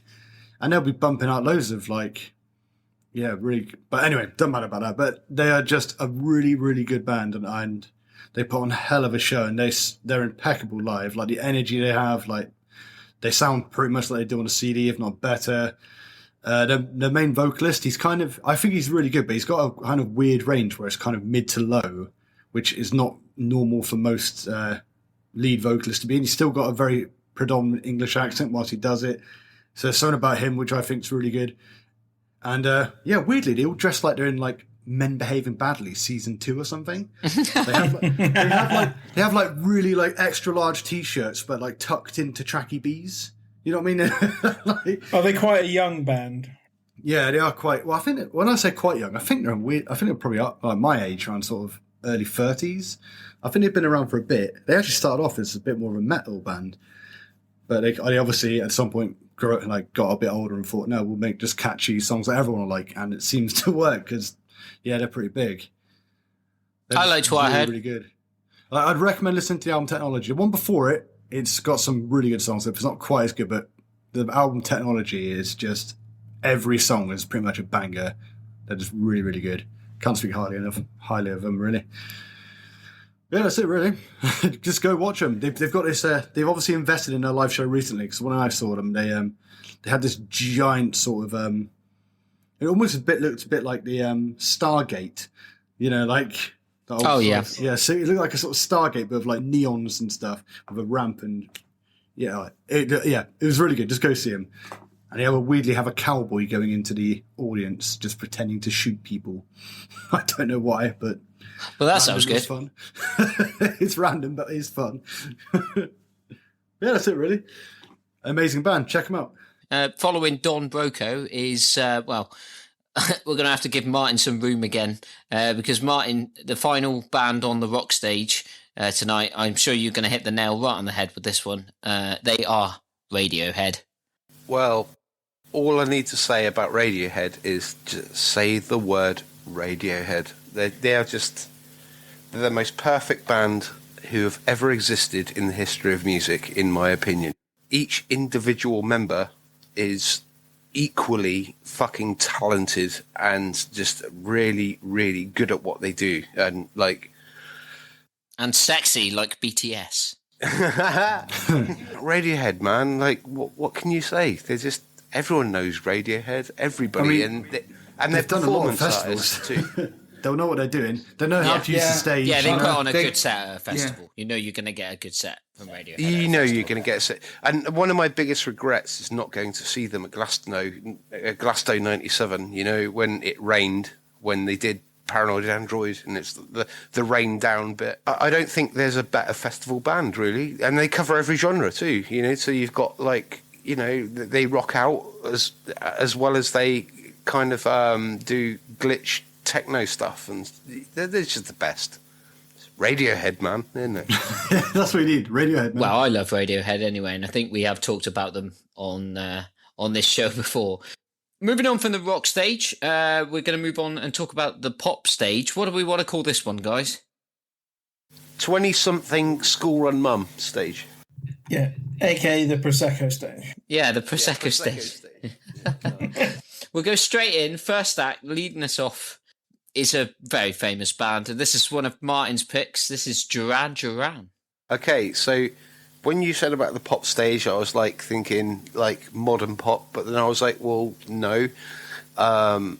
And they'll be bumping out loads of really, but anyway, doesn't matter about that. But they are just a really, really good band, and they put on a hell of a show, and they're impeccable live. Like the energy they have, like they sound pretty much like they do on a CD, if not better. The main vocalist, I think he's really good, but he's got a kind of weird range where it's kind of mid to low, which is not normal for most lead vocalists to be. And he's still got a very predominant English accent whilst he does it. So there's something about him which I think is really good. And weirdly, they all dress like they're in like Men Behaving Badly season 2 or something. They have like really like extra large t-shirts, but like tucked into tracky bees. You know what I mean? Are they quite a young band? Yeah, they are quite. Well, I think when I say quite young, I think they're weird. I think they're probably like my age, around sort of early 30s. I think they've been around for a bit. They actually started off as a bit more of a metal band, but they obviously at some point got a bit older and thought, no, we'll make just catchy songs that everyone will like, and it seems to work because they're pretty big. I liked what I heard. Really good. I'd recommend listening to the album Technology. The one before it, it's got some really good songs. It's not quite as good, but the album Technology is just every song is pretty much a banger. They're just really, really good. Can't speak highly of them, really. Yeah, that's it, really. Just go watch them. They've got this. They've obviously invested in their live show recently because when I saw them, they had this giant sort of. It almost looked a bit like the Stargate, like. Yeah. Yeah, so it looked like a sort of Stargate, but with like neons and stuff, with a ramp and it was really good. Just go see him. And they weirdly have a cowboy going into the audience, just pretending to shoot people. I don't know why, but Well, that Random sounds is good. fun. It's random, but it's fun. Yeah, that's it, really. Amazing band. Check them out. Following Don Broco is, well, we're going to have to give Martyn some room again because Martyn, the final band on the rock stage tonight, I'm sure you're going to hit the nail right on the head with this one. They are Radiohead. Well, all I need to say about Radiohead is just say the word Radiohead. They are just the most perfect band who have ever existed in the history of music, in my opinion. Each individual member is equally fucking talented and just really, really good at what they do. And And sexy like BTS. Radiohead, man, what can you say? They're just, everyone knows Radiohead, everybody. I mean, and their they've done a lot of performance festivals artists too. They'll know what they're doing. They know how to use the stage. Yeah, they you put know? on a good set at a festival. You know you're going to get a good set from Radiohead. You know you're going to get set. And one of my biggest regrets is not going to see them at Glasgow 97, you know, when it rained, when they did Paranoid Android, and it's the rain down bit. I don't think there's a better festival band, really. And they cover every genre too, you know, so you've got they rock out as well as they kind of do glitch techno stuff, and they're just the best. It's Radiohead, man, isn't it? Yeah, that's what we need. Radiohead, man. Well, I love Radiohead anyway, and I think we have talked about them on this show before. Moving on from the rock stage, we're going to move on and talk about the pop stage. What do we want to call this one, guys? 20-something school-run mum stage. Yeah, aka the Prosecco stage. Yeah, the Prosecco stage. We'll go straight in. First act, leading us off, is a very famous band, and this is one of Martyn's picks. This is Duran Duran. Okay, so when you said about the pop stage, I was thinking modern pop, but then I was like, well, no. I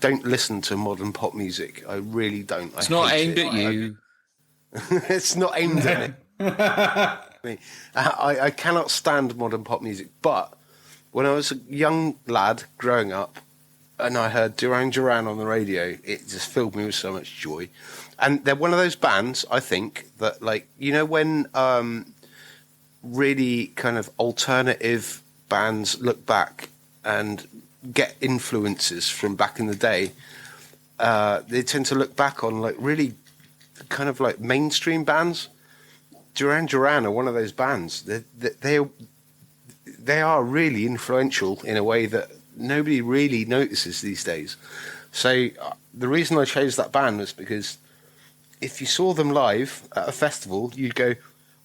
don't listen to modern pop music. I really don't. It's not aimed at you. It's not aimed at me. I cannot stand modern pop music, but when I was a young lad growing up and I heard Duran Duran on the radio, it just filled me with so much joy. And they're one of those bands, I think, that when really kind of alternative bands look back and get influences from back in the day, they tend to look back on really kind of mainstream bands. Duran Duran are one of those bands. They are really influential in a way that nobody really notices these days. So the reason I chose that band was because if you saw them live at a festival, you'd go,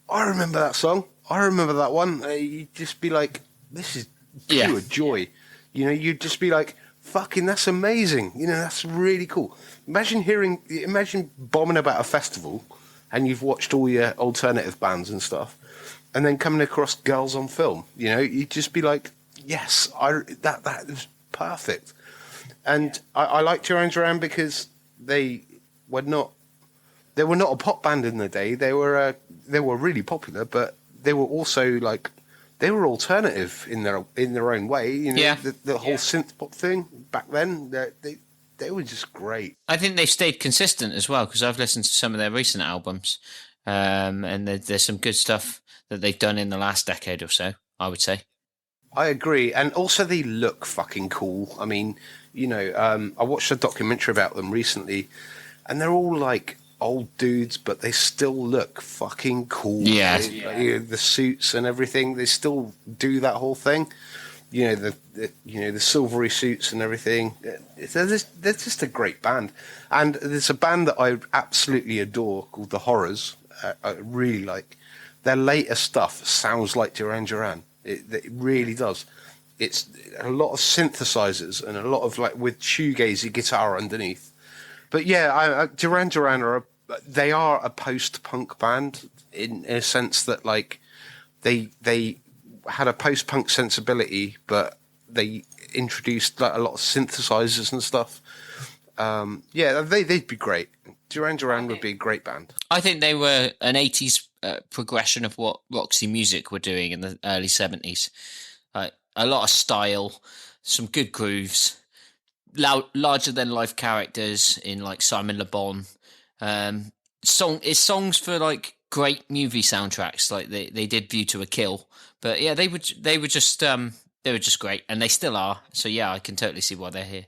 I remember that song. I remember that one. You'd just be like, this is pure joy. You know, you'd just be like, fucking, that's amazing. You know, that's really cool. Imagine bombing about a festival and you've watched all your alternative bands and stuff, and then coming across Girls on Film. You know, you'd just be like, yes, that is perfect. And I like Duran Duran because they were not a pop band in the day. They were really popular, but they were also they were alternative in their own way. You know, the whole synth pop thing back then. They were just great. I think they've stayed consistent as well, because I've listened to some of their recent albums, and there's some good stuff that they've done in the last decade or so, I would say. I agree, and also they look fucking cool. I mean, you know, I watched a documentary about them recently, and they're all old dudes, but they still look fucking cool. Yeah. The suits and everything, they still do that whole thing. You know, the silvery suits and everything. They're just a great band. And there's a band that I absolutely adore called The Horrors. I really like. Their later stuff sounds like Duran Duran. It really does. It's a lot of synthesizers and a lot of with shoegazy guitar underneath. But yeah, Duran Duran are a post-punk band in a sense that they had a post-punk sensibility, but they introduced a lot of synthesizers and stuff. They'd be great. Duran Duran would be a great band. I think they were an 80s progression of what Roxy Music were doing in the early 70s. A lot of style, some good grooves, larger than life characters in like Simon Le Bon. Songs for like great movie soundtracks. Like they did View to a Kill, but yeah, they were just great, and they still are. So yeah, I can totally see why they're here.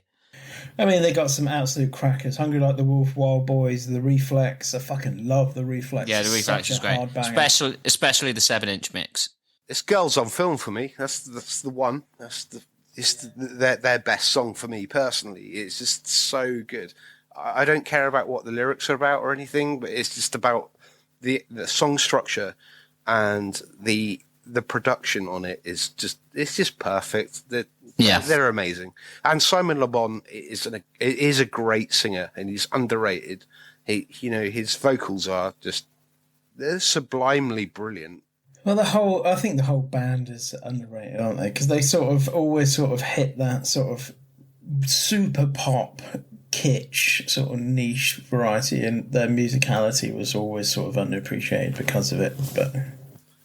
I mean, they got some absolute crackers. Hungry Like the Wolf, Wild Boys, The Reflex. I fucking love The Reflex. Yeah, The Reflex is great, especially the 7-inch mix. It's Girls on Film for me. That's the one. It's their best song for me personally. It's just so good. I don't care about what the lyrics are about or anything, but it's just about the song structure and the production on it is just perfect. They're amazing. And Simon Le Bon is a great singer, and he's underrated. His vocals are they're sublimely brilliant. Well, I think the whole band is underrated, aren't they? Because they always hit that sort of super pop kitsch sort of niche variety, and their musicality was always sort of underappreciated because of it.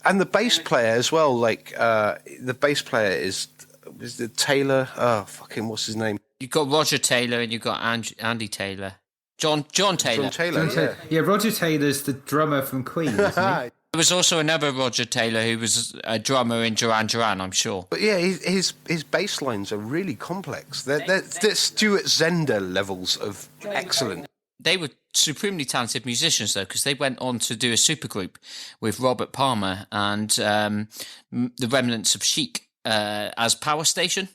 And the bass player as well, like the bass player is the Taylor. Oh, fucking what's his name? You've got Roger Taylor and you've got Andy Taylor. John Taylor. John Taylor, yeah. Roger Taylor's the drummer from Queen, isn't he? There was also another Roger Taylor who was a drummer in Duran Duran, I'm sure. But yeah, his bass lines are really complex. They're Stuart Zender levels of excellent. They were supremely talented musicians, though, because they went on to do a supergroup with Robert Palmer and the remnants of Chic as Power Station.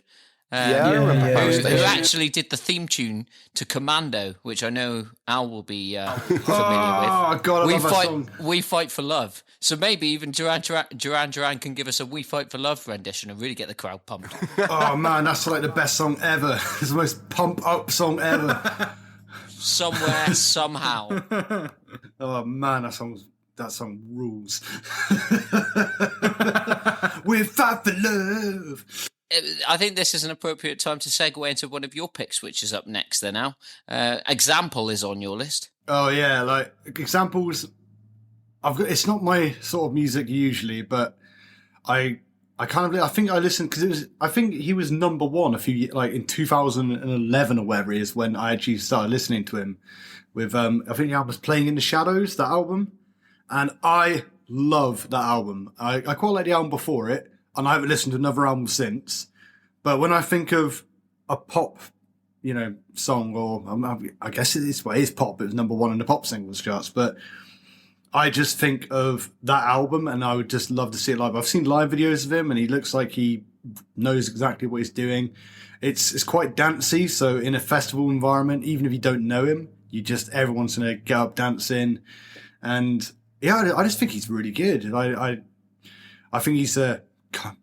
I remember Power Station. Who actually did the theme tune to Commando, which I know Al will be familiar with. Oh, God, I love that song. We Fight for Love. So maybe even Duran Duran can give us a We Fight for Love rendition and really get the crowd pumped. Oh, man, that's like the best song ever. It's the most pump-up song ever. Somewhere, somehow. Oh, man, that song rules. We fight for love. I think this is an appropriate time to segue into one of your picks, which is up next there now. Example is on your list. Oh, yeah, like, examples... it's not my sort of music usually, but I think I listened because I think he was number one in 2011 or whatever it is when I actually started listening to him with I think the album was Playing in the Shadows, that album, and I love that album. I quite like the album before it, and I haven't listened to another album since. But when I think of a pop, song, or I guess it is pop. It was number one in the pop singles charts, but I just think of that album, and I would just love to see it live. I've seen live videos of him, and he looks like he knows exactly what he's doing. It's quite dancey, so in a festival environment, even if you don't know him, everyone's going to get up dancing. And yeah, I just think he's really good. I think he's a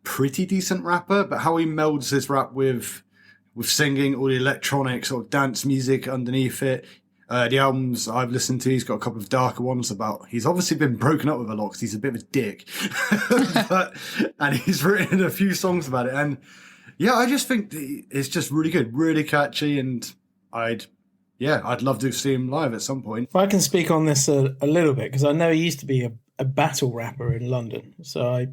pretty decent rapper, but how he melds his rap with singing, all the electronic sort of dance music underneath it. The albums I've listened to, he's got a couple of darker ones about. He's obviously been broken up with a lot because he's a bit of a dick, and he's written a few songs about it. And yeah, I just think it's just really good, really catchy, and I'd love to see him live at some point. If I can speak on this a little bit, because I know he used to be a battle rapper in London, so I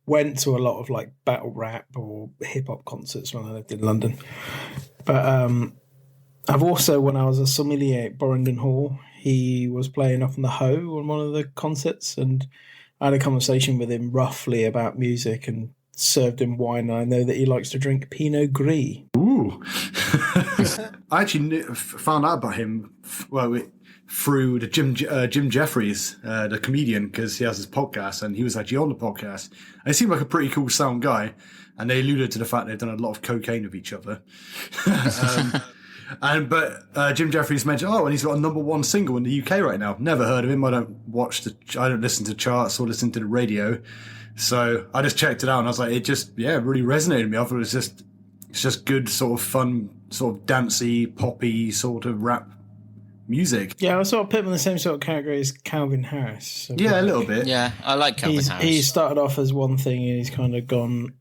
went to a lot of like battle rap or hip hop concerts when I lived in London. But I've also, when I was a sommelier at Borringdon Hall, he was playing up on the Ho on one of the concerts, and I had a conversation with him roughly about music and served him wine. And I know that he likes to drink Pinot Gris. Ooh. I actually found out about him through the Jim Jeffries, the comedian, because he has his podcast, and he was actually on the podcast. And he seemed like a pretty cool sound guy, and they alluded to the fact they've done a lot of cocaine with each other. But Jim Jeffries mentioned, and he's got a number one single in the UK right now. Never heard of him. I don't listen to charts or listen to the radio. So I just checked it out, and I was like, it just, really resonated with me. I thought it's just good, sort of fun, sort of dancey, poppy sort of rap music. Yeah, I sort of put him in the same sort of category as Calvin Harris. So yeah, a little bit. Yeah, I like Calvin Harris. He started off as one thing, and he's kind of gone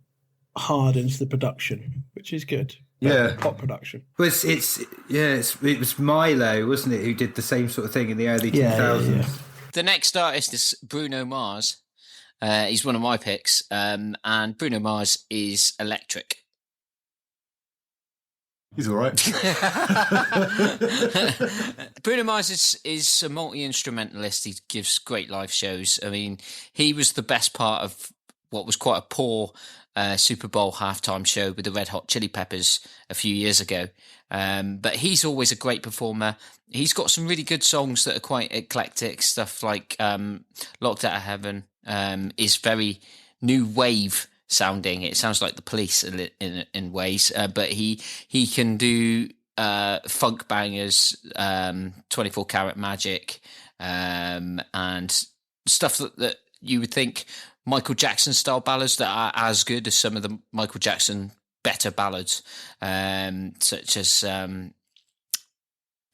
hard into the production, which is good. Yeah, pop production. Well, it was Milo, wasn't it, who did the same sort of thing in the early 2000s? Yeah. The next artist is Bruno Mars. He's one of my picks, and Bruno Mars is electric. He's all right. Bruno Mars is a multi-instrumentalist. He gives great live shows. I mean, he was the best part of what was quite a poor Super Bowl halftime show with the Red Hot Chili Peppers a few years ago. But he's always a great performer. He's got some really good songs that are quite eclectic. Stuff like Locked Out of Heaven is very new wave sounding. It sounds like the Police in ways, but he can do funk bangers, 24 Karat Magic, and stuff that you would think Michael Jackson style ballads that are as good as some of the Michael Jackson better ballads, such as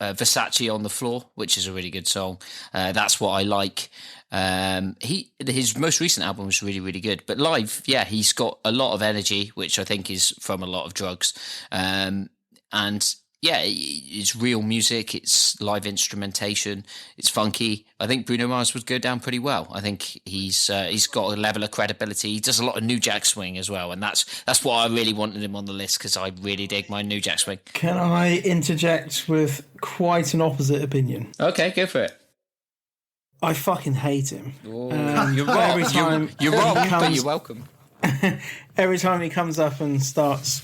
Versace on the Floor, which is a really good song. That's What I Like. His most recent album was really, really good. But live, yeah, he's got a lot of energy, which I think is from a lot of drugs. And yeah, it's real music. It's live instrumentation. It's funky. I think Bruno Mars would go down pretty well. I think he's got a level of credibility. He does a lot of New Jack Swing as well, and that's why I really wanted him on the list, because I really dig my New Jack Swing. Can I interject with quite an opposite opinion? Okay, go for it. I fucking hate him. You're wrong. Every time You're wrong, he but you're welcome. Every time he comes up and starts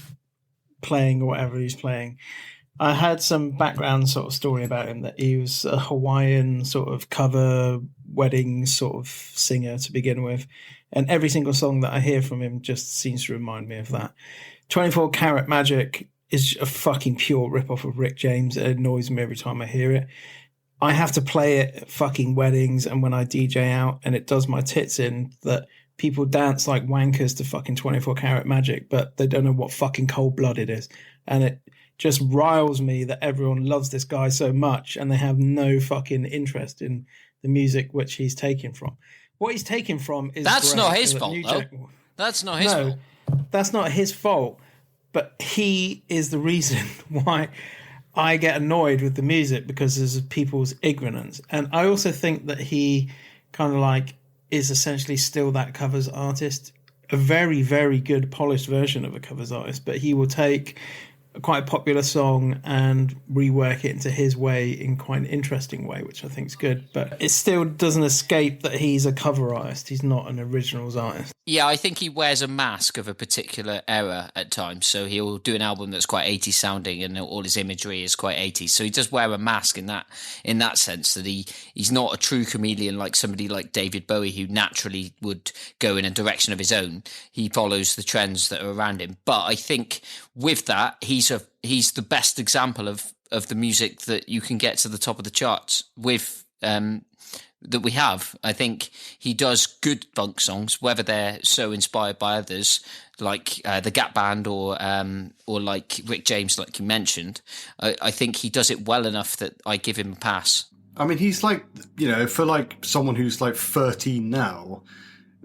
playing or whatever he's playing, I had some background sort of story about him, that he was a Hawaiian sort of cover wedding sort of singer to begin with. And every single song that I hear from him just seems to remind me of that. 24 Karat Magic is a fucking pure rip-off of Rick James. It annoys me every time I hear it. I have to play it at fucking weddings and when I DJ out, and it does my tits in that people dance like wankers to fucking 24 Karat Magic, but they don't know what fucking cold-blooded is. And it just riles me that everyone loves this guy so much and they have no fucking interest in the music which he's taken from. What he's taken from is that's great. not his fault, though. That's not his fault. That's not his fault. But he is the reason why I get annoyed with the music, because of people's ignorance. And I also think that he kind of like is essentially still that covers artist, a very, very good polished version of a covers artist, but he will take quite a popular song and rework it into his way in quite an interesting way, which I think is good. But it still doesn't escape that he's a cover artist. He's not an originals artist. Yeah, I think he wears a mask of a particular era at times. So he'll do an album that's quite 80s sounding and all his imagery is quite 80s. So he does wear a mask in that sense, that he's not a true chameleon like somebody like David Bowie, who naturally would go in a direction of his own. He follows the trends that are around him. But I think with that, he's the best example of the music that you can get to the top of the charts with, that we have. I think he does good funk songs, whether they're so inspired by others, like the Gap Band or like Rick James, like you mentioned. I think he does it well enough that I give him a pass. I mean, he's like, for like someone who's like 13 now,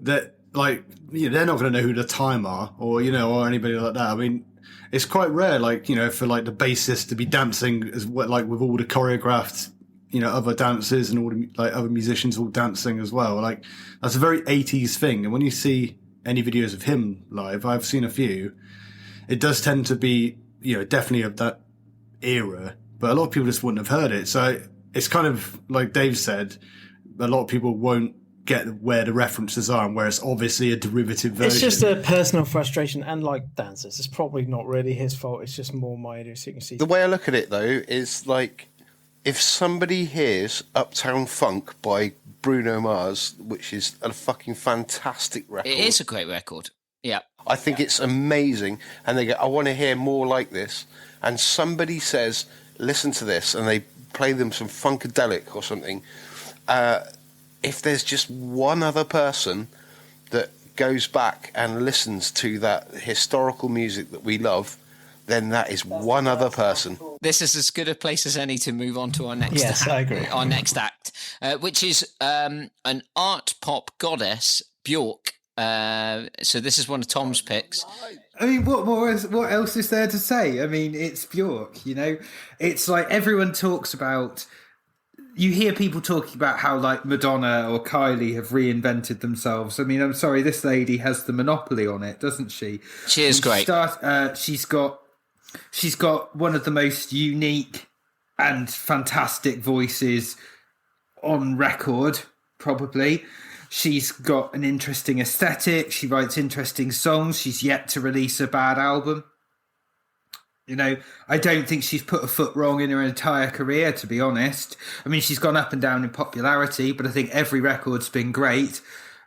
that like, they're not going to know who the Time are or anybody like that. I mean, it's quite rare, like, for like the bassist to be dancing as like with all the choreographed, other dancers and all the like other musicians all dancing as well. Like, that's a very 80s thing. And when you see any videos of him live, I've seen a few, it does tend to be, definitely of that era, but a lot of people just wouldn't have heard it. So it's kind of like Dave said, a lot of people won't get where the references are and where it's obviously a derivative version. It's just a personal frustration, and like dancers, it's probably not really his fault. It's just more my idiosyncrasy. The way I look at it, though, is like, if somebody hears Uptown Funk by Bruno Mars, which is a fucking fantastic record. It is a great record. Yeah. I think it's amazing. And they go, I want to hear more like this. And somebody says, listen to this, and they play them some Funkadelic or something. If there's just one other person that goes back and listens to that historical music that we love, then that is one other person. This is as good a place as any to move on to our next Yes, I agree. Our next act, which is an art pop goddess, Bjork. So this is one of Tom's picks. I mean, what else is there to say? I mean, it's Bjork, It's like everyone talks about... You hear people talking about how, like, Madonna or Kylie have reinvented themselves. I mean, I'm sorry, this lady has the monopoly on it, doesn't she? She is great. She's got She's got one of the most unique and fantastic voices on record, probably. She's got an interesting aesthetic. She writes interesting songs. She's yet to release a bad album. You know, I don't think she's put a foot wrong in her entire career, to be honest. I mean, she's gone up and down in popularity, but I think every record's been great.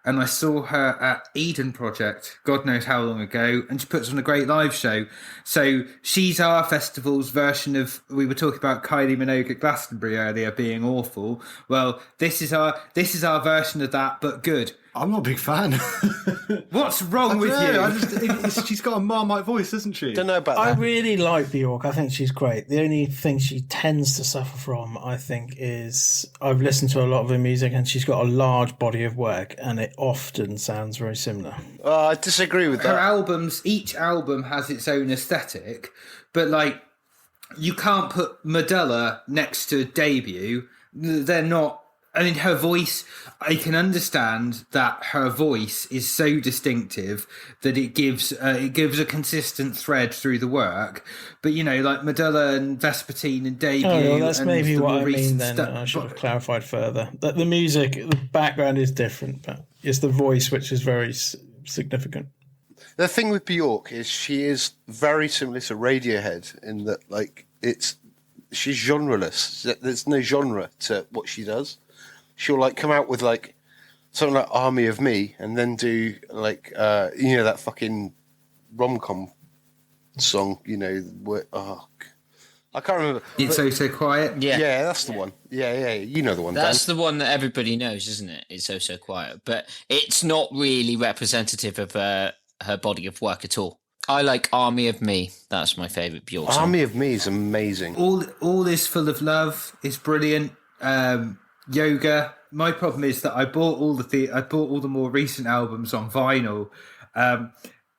And I saw her at Eden Project, God knows how long ago, and she puts on a great live show. So she's our festival's version of, we were talking about Kylie Minogue at Glastonbury earlier being awful. Well, this is our version of that, but good. I'm not a big fan. What's wrong with you? She's got a Marmite voice, doesn't she? Don't know about I that. really like Bjork. I think she's great. The only thing she tends to suffer from, I think, is I've listened to a lot of her music and she's got a large body of work and it often sounds very similar. I disagree with Her that. albums, each album has its own aesthetic, but like, you can't put Madonna next to Debut. They're not. I mean, her voice, I can understand that her voice is so distinctive that it gives a consistent thread through the work. But, you know, like Madonna and Vespertine and Debut. Oh, well, that's and maybe the what more I mean recent then. stuff. I should have clarified further. That the music, the background is different, but it's the voice which is very significant. The thing with Bjork is she is very similar to Radiohead in that, like, she's genreless. There's no genre to what she does. She'll like come out with like something like Army of Me and then do like that fucking rom-com song, you know, I can't remember. It's So Quiet. Yeah. That's the one. Yeah, you know the one. That's Dan. the one that everybody knows, isn't it? It's So Quiet. But it's not really representative of her body of work at all. I like Army of Me. That's my favourite Bjork song. Army of Me is amazing. All is Full of Love is brilliant. Yoga. My problem is that I bought all the more recent albums on vinyl,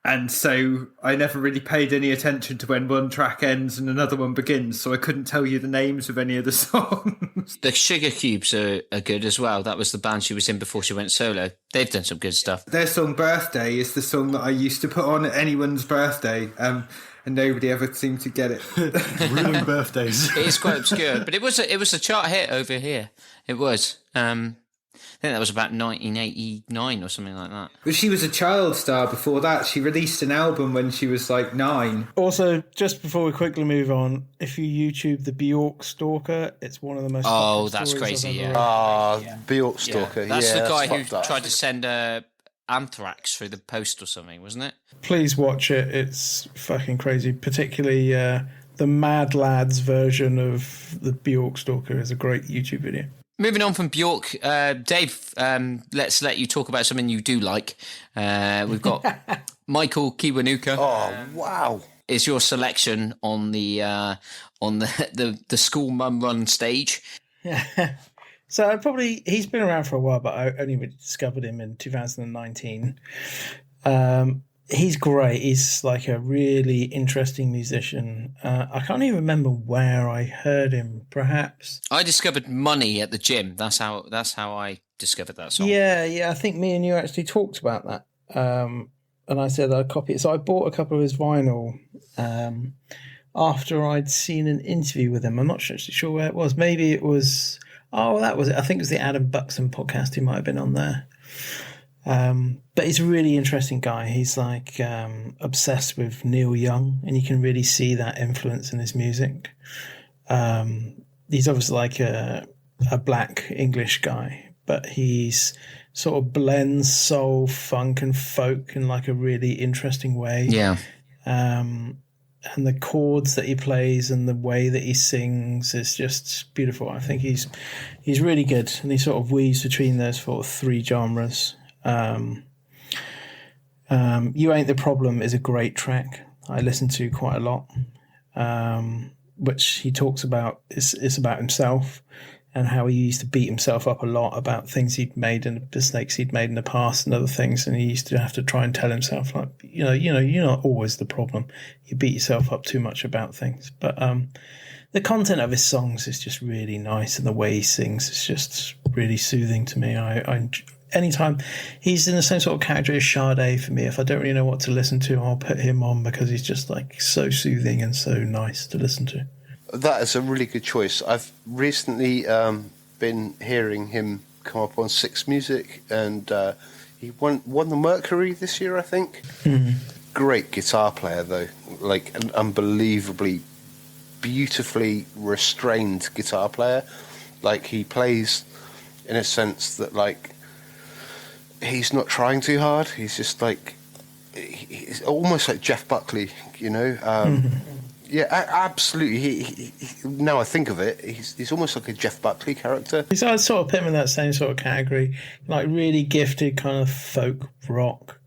and so I never really paid any attention to when one track ends and another one begins. So I couldn't tell you the names of any of the songs. The Sugar Cubes are good as well. That was the band she was in before she went solo. They've done some good stuff. Their song "Birthday" is the song that I used to put on at anyone's birthday. And nobody ever seemed to get it. Ruining birthdays. It is quite obscure, but it was a chart hit over here. It was. I think that was about 1989 or something like that. But she was a child star before that. She released an album when she was like 9. Also, just before we quickly move on, if you YouTube the Bjork Stalker, it's one of the most. Oh, that's stories crazy! I've Yeah. ever read. Bjork Stalker. That's the guy who fucked up. tried to send anthrax through the post or something, wasn't it? Please watch it. It's fucking crazy. Particularly the Mad Lads version of the Bjork Stalker is a great YouTube video. Moving on from Bjork, Dave, let's let you talk about something you do like. We've got Michael Kiwanuka. Oh wow! Is your selection on the school mum run stage? So he's been around for a while, but I only discovered him in 2019. He's great. He's like a really interesting musician. I can't even remember where I heard him. Perhaps I discovered Money at the gym. That's how I discovered that song. Yeah. I think me and you actually talked about that. And I said I'd copy it. So I bought a couple of his vinyl after I'd seen an interview with him. I'm not actually sure where it was. Maybe it was. Oh, that was it. I think it was the Adam Buxton podcast. He might have been on there. But he's a really interesting guy. He's like obsessed with Neil Young, and you can really see that influence in his music. He's obviously like a black English guy, but he's sort of blends soul, funk, and folk in like a really interesting way. Yeah. And the chords that he plays and the way that he sings is just beautiful. I think he's really good, and he sort of weaves between those sort of three genres. You Ain't the Problem is a great track. I listen to quite a lot, which he talks about. It's about himself and how he used to beat himself up a lot about things he'd made and mistakes he'd made in the past and other things. And he used to have to try and tell himself, like, you're not always the problem. You beat yourself up too much about things. But the content of his songs is just really nice, and the way he sings is just really soothing to me. I anytime he's in the same sort of category as Sade for me. If I don't really know what to listen to, I'll put him on because he's just like so soothing and so nice to listen to. That is a really good choice. I've recently been hearing him come up on Six Music, and he won the Mercury this year, I think. Great guitar player, though. Like an unbelievably, beautifully restrained guitar player. Like he plays in a sense that like he's not trying too hard. He's just like he's almost like Jeff Buckley, you know. Yeah, absolutely. He now I think of it, he's almost like a Jeff Buckley character. So I'd sort of put him in that same sort of category, like really gifted kind of folk rock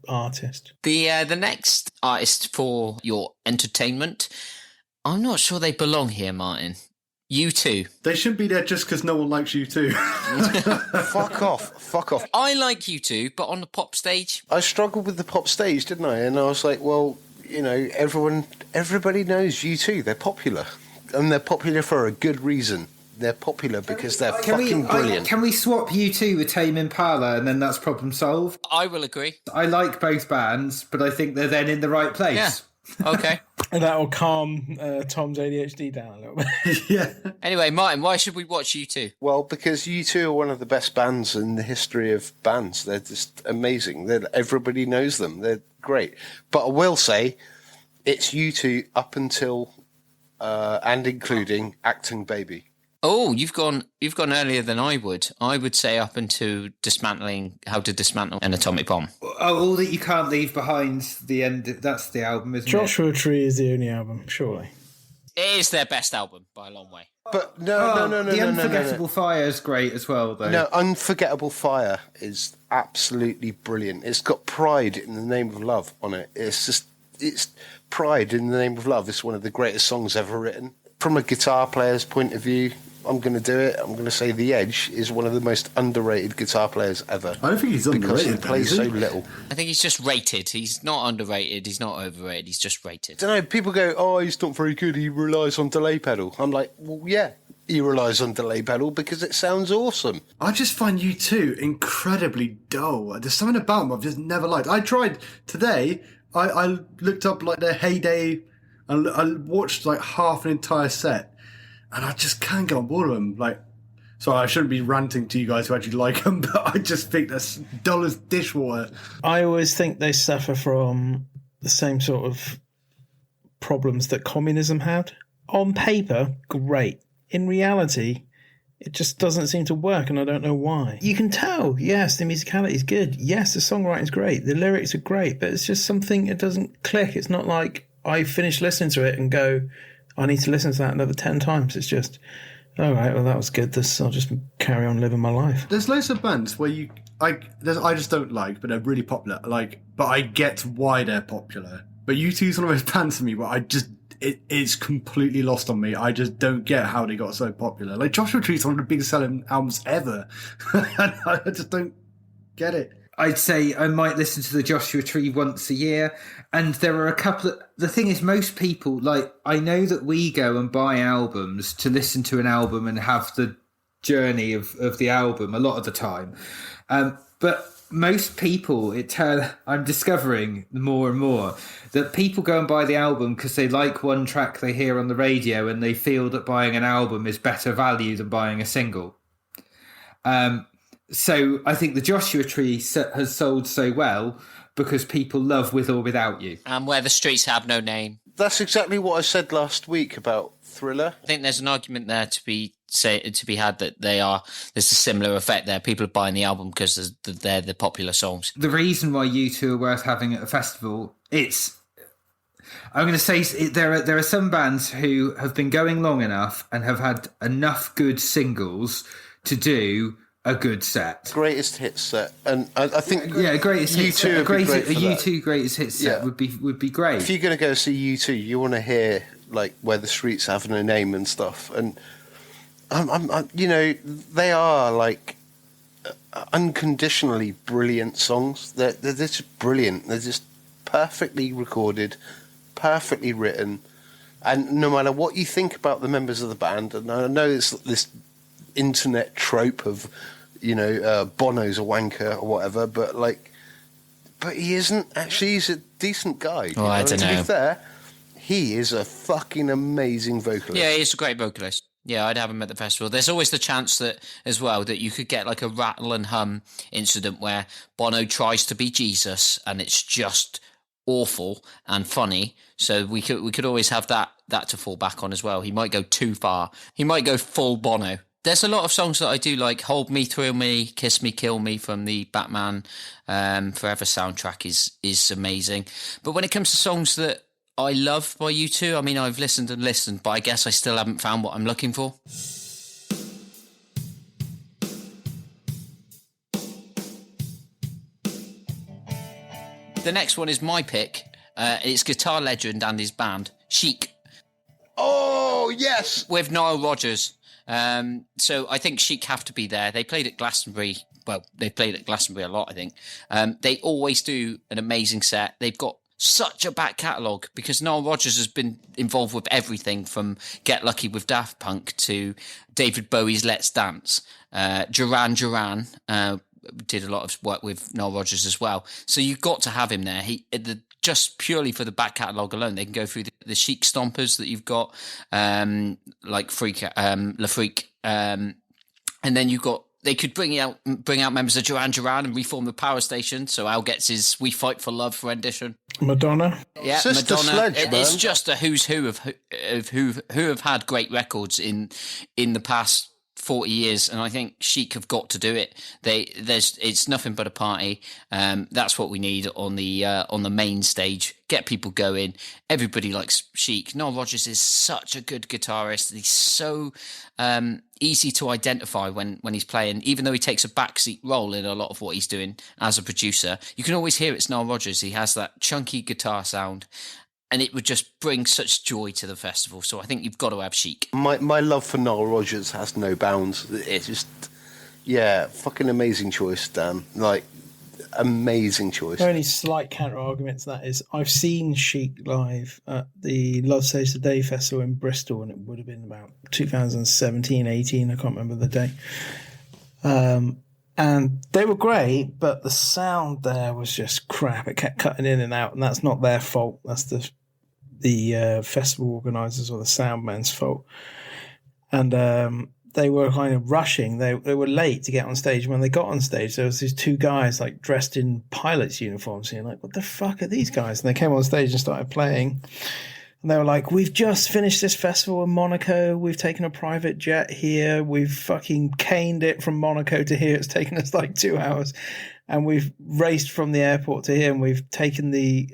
artist. The next artist for your entertainment, I'm not sure they belong here, Martyn. U2. They shouldn't be there just because no one likes U2. Fuck off. I like U2, but on the pop stage, I struggled with the pop stage, didn't I? And I was like, well, you know, everybody knows U2. They're popular, and they're popular for a good reason. They're popular because they're fucking brilliant. Can we swap U2 with Tame Impala, and then that's problem solved? I will agree. I like both bands, but I think they're then in the right place. Yeah. Okay. And that'll calm Tom's ADHD down a little bit. Yeah. Anyway, Martyn, why should we watch U2? Well, because U2 are one of the best bands in the history of bands. They're just amazing. Everybody knows them. They're great. But I will say, it's U2 up until and including Acting Baby. Oh, you've gone earlier than I would. I would say up into How to Dismantle an Atomic Bomb. Oh, All That You Can't Leave Behind, the end. That's the album, isn't it? Joshua Tree is the only album, surely. It is their best album by a long way. But no. The Unforgettable Fire is great as well, though. No, Unforgettable Fire is absolutely brilliant. It's got Pride in the Name of Love on it. It's Pride in the Name of Love. It's one of the greatest songs ever written. From a guitar player's point of view, I'm going to do it. I'm going to say The Edge is one of the most underrated guitar players ever. I don't think he's underrated. Because he plays so little. I think he's just rated. He's not underrated. He's not overrated. He's just rated. I don't know. People go, oh, he's not very good. He relies on delay pedal. I'm like, well, yeah, he relies on delay pedal because it sounds awesome. I just find U2 incredibly dull. There's something about them I've just never liked. I tried today. I looked up like their heyday and I watched like half an entire set. And I just can't get on board with them. Like, sorry, I shouldn't be ranting to you guys who actually like them, but I just think they're dull as dishwater. I always think they suffer from the same sort of problems that communism had. On paper, great. In reality, it just doesn't seem to work, and I don't know why. You can tell, yes, the musicality is good. Yes, the songwriting is great. The lyrics are great, but it's just something that doesn't click. It's not like I finish listening to it and go, I need to listen to that another 10 times. It's just, all right, well, that was good. I'll just carry on living my life. There's loads of bands where I just don't like, but they're really popular. Like, but I get why they're popular. But U2 is one of those bands to me where it's completely lost on me. I just don't get how they got so popular. Like, Joshua Tree is one of the biggest selling albums ever. And I just don't get it. I'd say I might listen to the Joshua Tree once a year. And there are a couple of... The thing is, most people, like, I know that we go and buy albums to listen to an album and have the journey of the album a lot of the time. But most people, I'm discovering more and more that people go and buy the album because they like one track they hear on the radio and they feel that buying an album is better value than buying a single. So I think the Joshua Tree has sold so well because people love With or Without You. And Where the Streets Have No Name. That's exactly what I said last week about Thriller. I think there's an argument there to be had that there's a similar effect there. People are buying the album because they're the popular songs. The reason why U2 are worth having at a festival, I'm going to say there are some bands who have been going long enough and have had enough good singles to do a good set. Greatest hits set. And I think greatest hits set. A U2 greatest hits set would be great. If you're going to go see U2, you want to hear like Where the Streets Have No Name and stuff. And I'm they are like unconditionally brilliant songs. They're just brilliant. They're just perfectly recorded, perfectly written. And no matter what you think about the members of the band, and I know it's this internet trope of, Bono's a wanker or whatever, but he isn't actually. He's a decent guy. Oh, I don't know. To be fair, he is a fucking amazing vocalist. Yeah, he's a great vocalist. Yeah, I'd have him at the festival. There's always the chance that, as well, that you could get like a rattle and hum incident where Bono tries to be Jesus and it's just awful and funny. So we could always have that to fall back on as well. He might go too far. He might go full Bono. There's a lot of songs that I do like. Hold Me, Thrill Me, Kiss Me, Kill Me from the Batman Forever soundtrack is amazing. But when it comes to songs that I love by U2, I mean, I've listened and listened, but I guess I still haven't found what I'm looking for. The next one is my pick. It's guitar legend and his band, Chic. Oh, yes! With Nile Rodgers. So I think Chic have to be there. They played at Glastonbury. Well, they played at Glastonbury a lot, I think. They always do an amazing set. They've got such a back catalogue because Nile Rodgers has been involved with everything from Get Lucky with Daft Punk to David Bowie's Let's Dance. Duran Duran did a lot of work with Nile Rodgers as well. So you've got to have him there. Just purely for the back catalogue alone, they can go through the Chic stompers that you've got, like Le Freak, and then you've got. They could bring out members of Duran Duran and reform the Power Station. So Al gets his "We Fight for Love" rendition. Madonna, yeah, Sister Madonna. Sledge, It's man. just a who's who of who have had great records in the past 40 years, and I think Chic have got to do it. It's nothing but a party. That's what we need on the main stage. Get people going. Everybody likes Chic. Nile Rodgers is such a good guitarist. He's so easy to identify when he's playing, even though he takes a backseat role in a lot of what he's doing as a producer. You can always hear it's Nile Rodgers. He has that chunky guitar sound, and it would just bring such joy to the festival. So I think you've got to have Chic. My love for Nile Rodgers has no bounds. It's just, fucking amazing choice, Dan. Amazing choice. the only slight counter argument to that is I've seen Chic live at the Love Saves the Day festival in Bristol, and it would have been about 2017, 18, I can't remember the day. And they were great, but the sound there was just crap. It kept cutting in and out, and that's not their fault. That's the festival organisers or the soundman's fault. And they were kind of rushing. They were late to get on stage. When they got on stage, there was these two guys dressed in pilots' uniforms. And you're like, what the fuck are these guys? And they came on stage and started playing. And they were like, we've just finished this festival in Monaco. We've taken a private jet here. We've fucking caned it from Monaco to here. It's taken us 2 hours. And we've raced from the airport to here, and we've taken the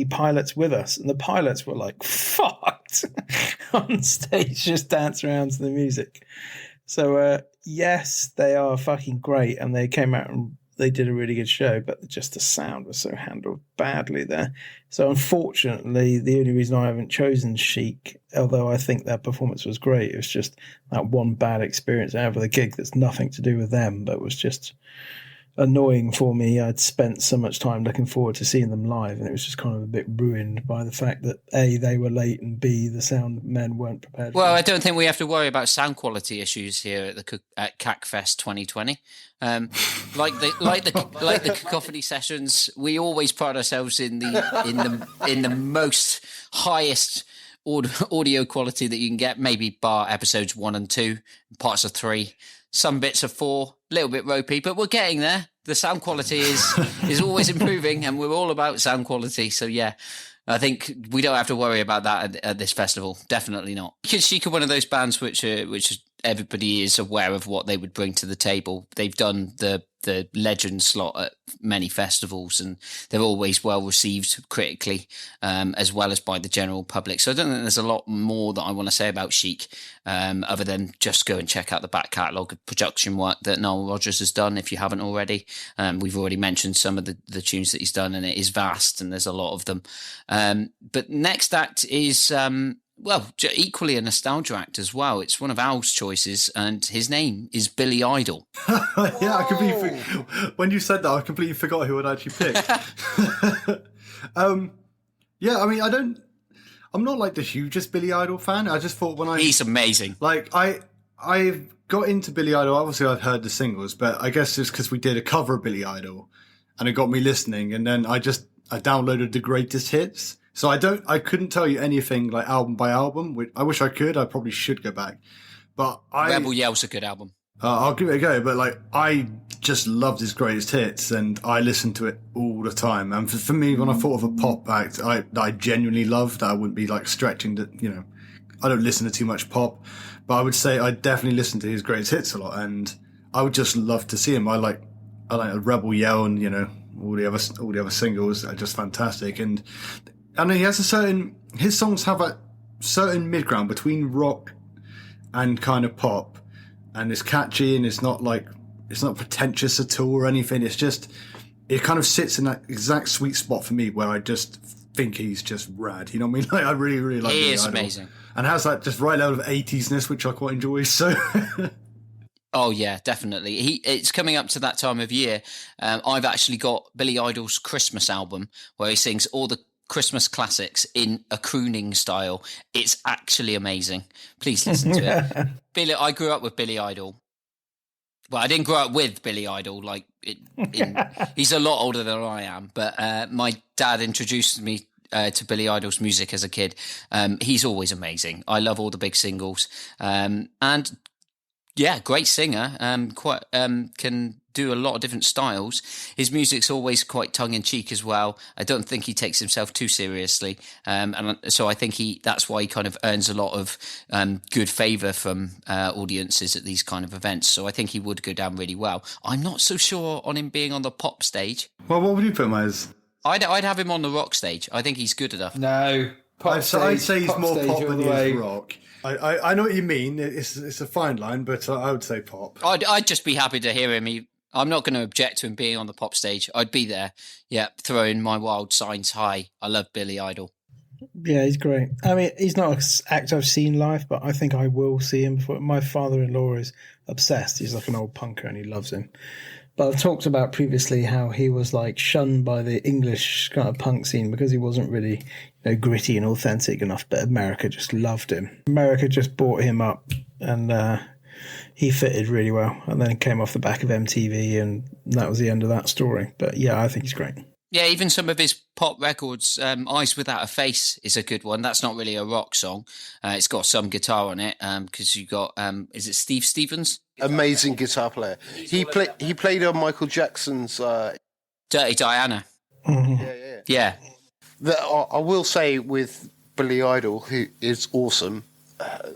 pilots with us. And the pilots were fucked on stage, just dance around to the music. So, yes, they are fucking great. And they came out and they did a really good show, but just the sound was so handled badly there. So unfortunately, the only reason I haven't chosen Chic, although I think their performance was great, it was just that one bad experience out of the gig that's nothing to do with them, but was just annoying for me. I'd spent so much time looking forward to seeing them live, and it was just kind of a bit ruined by the fact that A, they were late, and B, the sound men weren't prepared. Well, I don't think we have to worry about sound quality issues here at Cacfest 2020. Like the Cacophony Sessions, we always pride ourselves in the most highest audio quality that you can get. Maybe bar episodes 1 and 2, parts of 3, some bits of 4, a little bit ropey, but we're getting there. The sound quality is always improving, and we're all about sound quality. So yeah, I think we don't have to worry about that at this festival. Definitely not. Because Chic are one of those bands which everybody is aware of what they would bring to the table. They've done the legend slot at many festivals, and they're always well received critically, as well as by the general public. So I don't think there's a lot more that I want to say about Chic, other than just go and check out the back catalogue of production work that Nile Rodgers has done if you haven't already. We've already mentioned some of the tunes that he's done, and it is vast, and there's a lot of them. But next act is equally a nostalgia act as well. It's one of Al's choices, and his name is Billy Idol. Yeah, I completely. When you said that, I completely forgot who I'd actually picked. Yeah, I mean, I'm not the hugest Billy Idol fan. I just thought he's amazing. got into Billy Idol, obviously I'd heard the singles, but I guess it's because we did a cover of Billy Idol and it got me listening. And then I downloaded the greatest hits. So I couldn't tell you anything like album by album. I wish I could. I probably should go back. But Rebel Yell's a good album. I'll give it a go. But like, I just loved his greatest hits and I listened to it all the time. And for me, when I thought of a pop act, I genuinely loved, I wouldn't be like stretching that, I don't listen to too much pop, but I would say I definitely listen to his greatest hits a lot. And I would just love to see him. I like Rebel Yell and, all the other singles are just fantastic. And he has his songs have a certain mid-ground between rock and kind of pop, and it's catchy and it's not pretentious at all or anything. It's just, it kind of sits in that exact sweet spot for me where I just think he's just rad. You know what I mean? Like, I really, really like He is Idol. amazing. And has that just right level of 80s-ness, which I quite enjoy. So Oh yeah, definitely. It's coming up to that time of year. I've actually got Billy Idol's Christmas album where he sings all the Christmas classics in a crooning style. It's actually amazing. Please listen to it. I grew up with Billy Idol. Well, I didn't grow up with Billy Idol. He's a lot older than I am, but my dad introduced me to Billy Idol's music as a kid. He's always amazing. I love all the big singles, and yeah, great singer. Can do a lot of different styles. His music's always quite tongue in cheek as well. I don't think he takes himself too seriously, and so I think that's why he kind of earns a lot of good favour from audiences at these kind of events. So I think he would go down really well. I'm not so sure on him being on the pop stage. well, what would you put him as? I'd have him on the rock stage. I think he's good enough. No, I'd say he's more pop than he way. is rock. I know what you mean. It's a fine line, but I would say pop. I'd just be happy to hear him. I'm not going to object to him being on the pop stage. I'd be there, throwing my wild signs high. I love Billy Idol. Yeah, he's great. I mean, he's not an act I've seen live, but I think I will see him before. My father-in-law is obsessed. He's like an old punker and he loves him. But I've talked about previously how he was like shunned by the English kind of punk scene because he wasn't really gritty and authentic enough, but America just loved him. America just bought him up and he fitted really well. And then he came off the back of MTV and that was the end of that story. But yeah, I think he's great. Yeah, even some of his pop records, Eyes Without a Face is a good one. That's not really a rock song. It's got some guitar on it because you got, is it Steve Stevens? Amazing guitar player. He played on Michael Jackson's Dirty Diana. Mm-hmm. Yeah. I will say with Billy Idol, who is awesome,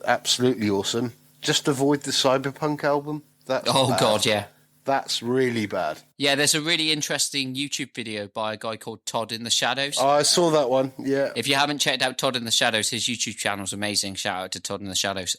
absolutely awesome, just avoid the Cyberpunk album. God, yeah. That's really bad. Yeah, there's a really interesting YouTube video by a guy called Todd in the Shadows. Oh, I saw that one, yeah. If you haven't checked out Todd in the Shadows, his YouTube channel's amazing. Shout out to Todd in the Shadows.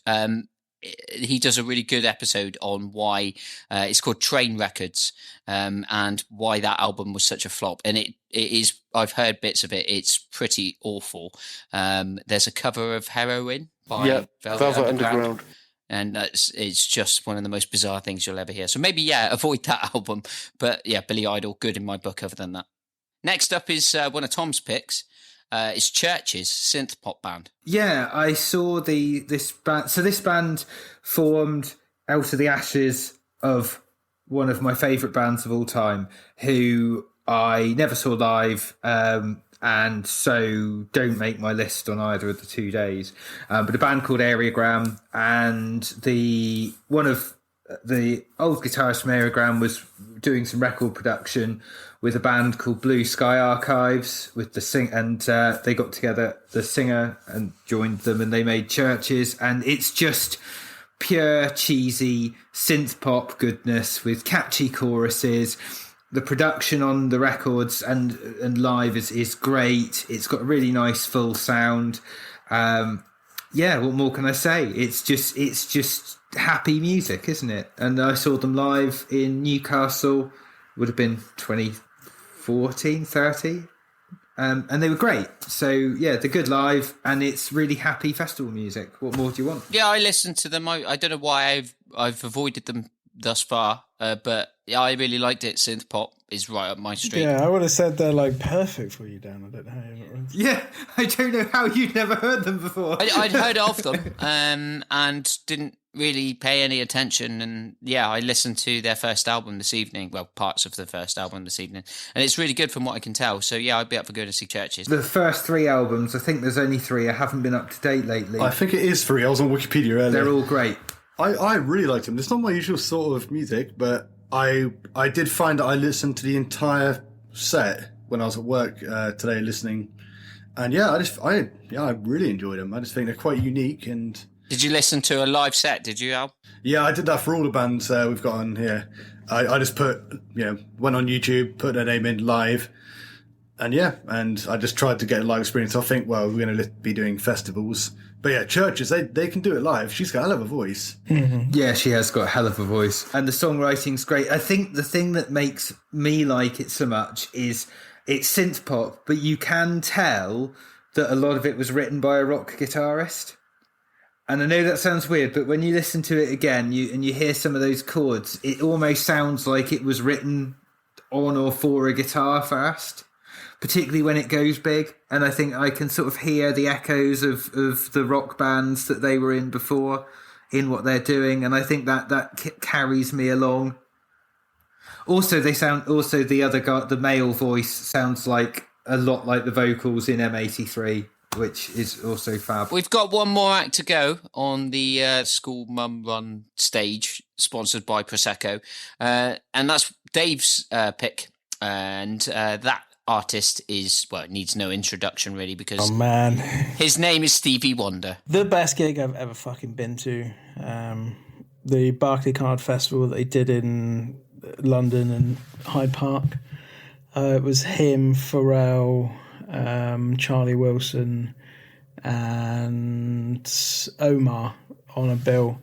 He does a really good episode on why it's called Train Records and why that album was such a flop. And it is, I've heard bits of it. It's pretty awful. There's a cover of Heroin by Velvet Underground. And it's just one of the most bizarre things you'll ever hear. So maybe, avoid that album. But yeah, Billy Idol, good in my book other than that. Next up is one of Tom's picks. It's Church's synth pop band. Yeah, I saw this band. So this band formed out of the ashes of one of my favourite bands of all time, who I never saw live, and so don't make my list on either of the 2 days. But a band called Areogram, and one of the old guitarist from Areogram was doing some record production with a band called Blue Sky Archives with and they got together, the singer, and joined them, and they made Churches, and it's just pure cheesy synth pop goodness with catchy choruses. The production on the records and live is great. It's got a really nice full sound. What more can I say? It's just happy music, isn't it? And I saw them live in Newcastle, would have been 2014, 30. And they were great. So, yeah, they're good live, and it's really happy festival music. What more do you want? Yeah, I listened to them. I don't know why I've avoided them thus far, but yeah, I really liked it. Synth pop is right up my street. Yeah, I would have said they're like perfect for you, Dan. I don't know how you're not really... Yeah, I don't know how you'd never heard them before. I'd heard of them and didn't really pay any attention. And yeah, I listened to their first album this evening. Well, parts of the first album this evening. And it's really good from what I can tell. So yeah, I'd be up for going to see Churches. The first 3 albums, I think there's only 3. I haven't been up to date lately. I think it is 3. I was on Wikipedia earlier. They're all great. I really liked him. It's not my usual sort of music, but I did find that I listened to the entire set when I was at work today listening. And yeah, I really enjoyed them. I just think they're quite unique. And did you listen to a live set? Did you, Al? Yeah, I did that for all the bands we've got on here. I just went on YouTube, put their name in live, and I just tried to get a live experience. I think, well, we're going to be doing festivals. But yeah, Churches, they can do it live. She's got a hell of a voice. Mm-hmm. Yeah, she has got a hell of a voice. And the songwriting's great. I think the thing that makes me like it so much is it's synth pop, but you can tell that a lot of it was written by a rock guitarist. And I know that sounds weird, but when you listen to it again and you hear some of those chords, it almost sounds like it was written on or for a guitar first, particularly when it goes big. And I think I can sort of hear the echoes of the rock bands that they were in before in what they're doing. And I think that carries me along. Also, the other guy, the male voice sounds like a lot like the vocals in M83, which is also fab. We've got one more act to go on the School Mum Run stage, sponsored by Prosecco. And that's Dave's pick. And that artist is, well, it needs no introduction really, because his name is Stevie Wonder. The best gig I've ever fucking been to. The Barclaycard Festival that they did in London and Hyde Park. It was him, Pharrell, Charlie Wilson and Omar on a bill.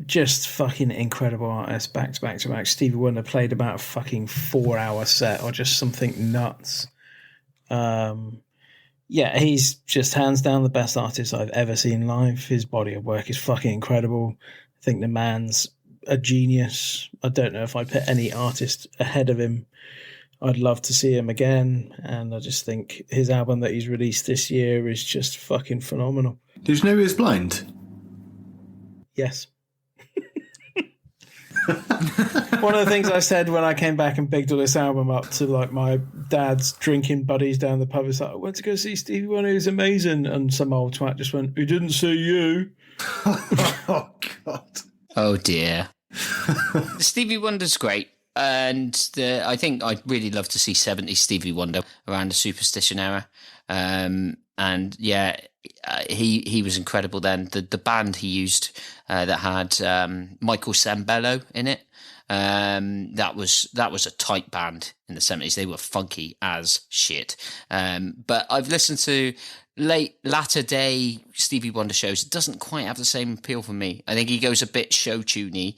Just fucking incredible artists, back to back to back. Stevie Wonder played about a fucking 4-hour set or just something nuts. Yeah, he's just hands down the best artist I've ever seen live. His body of work is fucking incredible. I think the man's a genius. I don't know if I put any artist ahead of him. I'd love to see him again, and I just think his album that he's released this year is just fucking phenomenal. Did you know he was blind? Yes. One of the things I said when I came back and bigged all this album up to like my dad's drinking buddies down the pub is like, I went to go see Stevie Wonder, he was amazing, and some old twat just went, he didn't see you. Oh God. Oh dear. Stevie Wonder's great. And I think I'd really love to see 70s Stevie Wonder around the Superstition era. And yeah, he was incredible then. The band he used that had Michael Sembello in it, that was a tight band in the 70s. They were funky as shit. But I've listened to latter day Stevie Wonder shows. It doesn't quite have the same appeal for me. I think he goes a bit show tuney.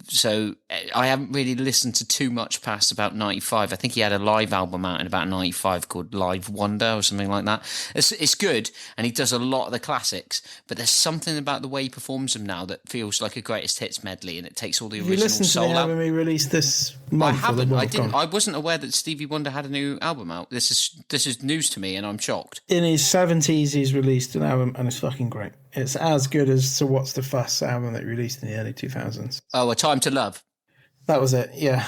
So I haven't really listened to too much past about 95. I think he had a live album out in about 95 called Live Wonder or something like that. It's good, and he does a lot of the classics, but there's something about the way he performs them now that feels like a greatest hits medley, and it takes all the original soul out. You listened to the album he released this month? I haven't. I didn't. I wasn't aware that Stevie Wonder had a new album out. This is news to me, and I'm shocked. In his 70s, he's released an album, and it's fucking great. It's as good as So What's the Fuss album that he released in the early 2000s. Oh, A Time to Love. That was it, yeah.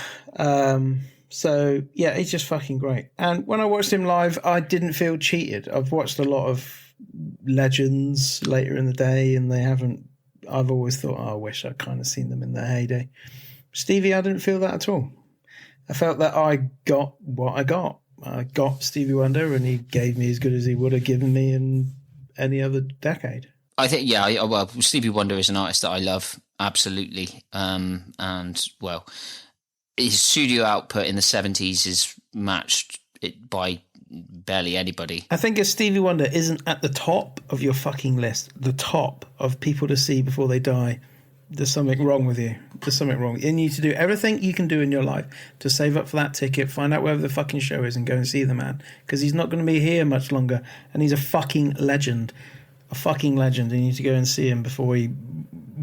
So, yeah, he's just fucking great. And when I watched him live, I didn't feel cheated. I've watched a lot of legends later in the day, and I've always thought, I wish I'd kind of seen them in their heyday. Stevie, I didn't feel that at all. I felt that I got what I got. I got Stevie Wonder, and he gave me as good as he would have given me in any other decade. I think, yeah, well, Stevie Wonder is an artist that I love, absolutely. And, well, his studio output in the 70s is matched by barely anybody. I think if Stevie Wonder isn't at the top of your fucking list, the top of people to see before they die, there's something wrong with you. There's something wrong. You need to do everything you can do in your life to save up for that ticket, find out wherever the fucking show is, and go and see the man. Because he's not going to be here much longer, and he's a fucking legend. A fucking legend. You need to go and see him before he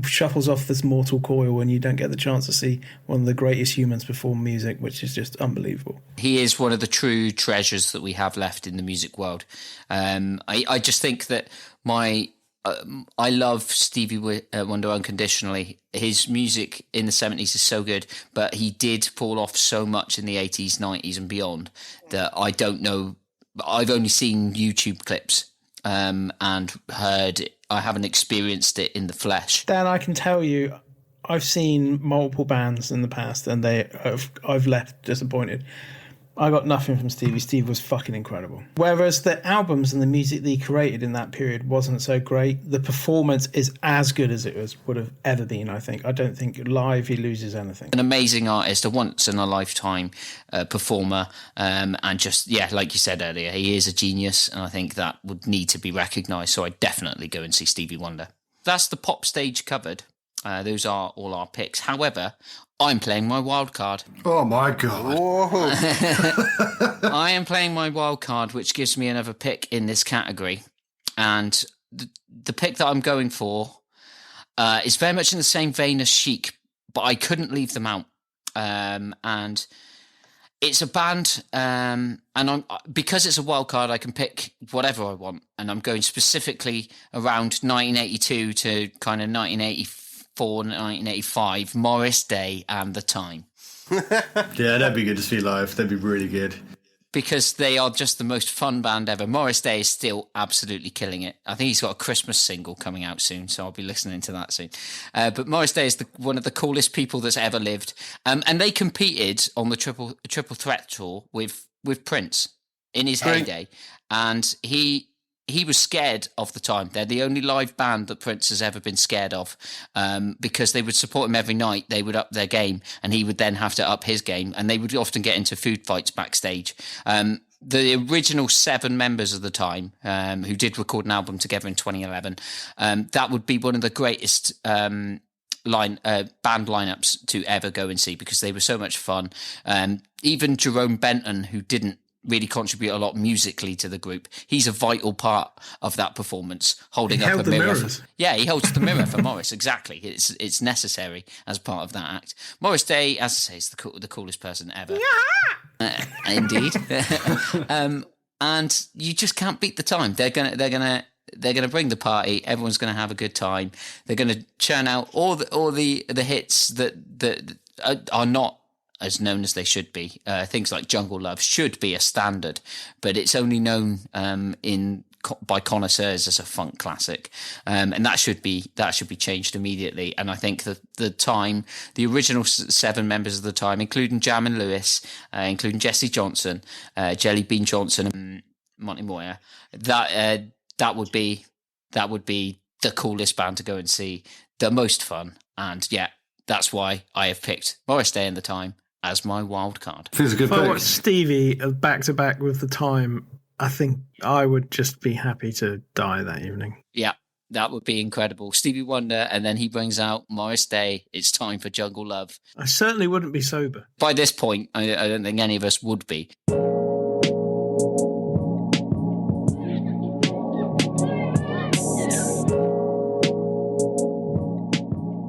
shuffles off this mortal coil and you don't get the chance to see one of the greatest humans perform music, which is just unbelievable. He is one of the true treasures that we have left in the music world. I just think that my I love Stevie Wonder unconditionally. His music in the 70s is so good, but he did fall off so much in the 80s, 90s and beyond that I don't know. I've only seen YouTube clips and heard it. I haven't experienced it in the flesh. Dan, I can tell you, I've seen multiple bands in the past and I've left disappointed. I got nothing from Stevie. Steve was fucking incredible. Whereas the albums and the music that he created in that period wasn't so great, the performance is as good as it would have ever been, I think. I don't think live he loses anything. An amazing artist, a once-in-a-lifetime performer, and just, like you said earlier, he is a genius, and I think that would need to be recognised, so I'd definitely go and see Stevie Wonder. That's the pop stage covered. Those are all our picks. However, I'm playing my wild card. Oh my God. I am playing my wild card, which gives me another pick in this category. And the pick that I'm going for is very much in the same vein as Chic, but I couldn't leave them out. And it's a band, and because it's a wild card, I can pick whatever I want. And I'm going specifically around 1982 to kind of 1984. 1985, Morris Day and The Time. Yeah, that'd be good to see live. That'd be really good. Because they are just the most fun band ever. Morris Day is still absolutely killing it. I think he's got a Christmas single coming out soon, so I'll be listening to that soon. But Morris Day is one of the coolest people that's ever lived. And they competed on the Triple Threat Tour with Prince in his heyday. And he was scared of The Time. They're the only live band that Prince has ever been scared of, because they would support him every night. They would up their game, and he would then have to up his game, and they would often get into food fights backstage. The original 7 members of The Time, who did record an album together in 2011, that would be one of the greatest band lineups to ever go and see, because they were so much fun. Even Jerome Benton, who didn't really contribute a lot musically to the group, he's a vital part of that performance, holding up a mirror. He holds the mirror for Morris. Exactly, it's necessary as part of that act. Morris Day, as I say, is the coolest person ever. Indeed. And you just can't beat The Time. They're gonna bring the party. Everyone's gonna have a good time. They're gonna churn out all the hits that are not as known as they should be. Things like Jungle Love should be a standard, but it's only known by connoisseurs as a funk classic, and that should be changed immediately. And I think that the original 7 members of The Time, including Jamin Lewis, including Jesse Johnson, Jelly Bean Johnson, and Monty Moyer, that would be the coolest band to go and see, the most fun, and that's why I have picked Morris Day and The Time as my wild card. Feels a good If I pick. watched Stevie back to back with The Time, I think I would just be happy to die that evening. Yeah, that would be incredible. Stevie Wonder, and then he brings out Morris Day. It's time for Jungle Love. I certainly wouldn't be sober. By this point, I don't think any of us would be.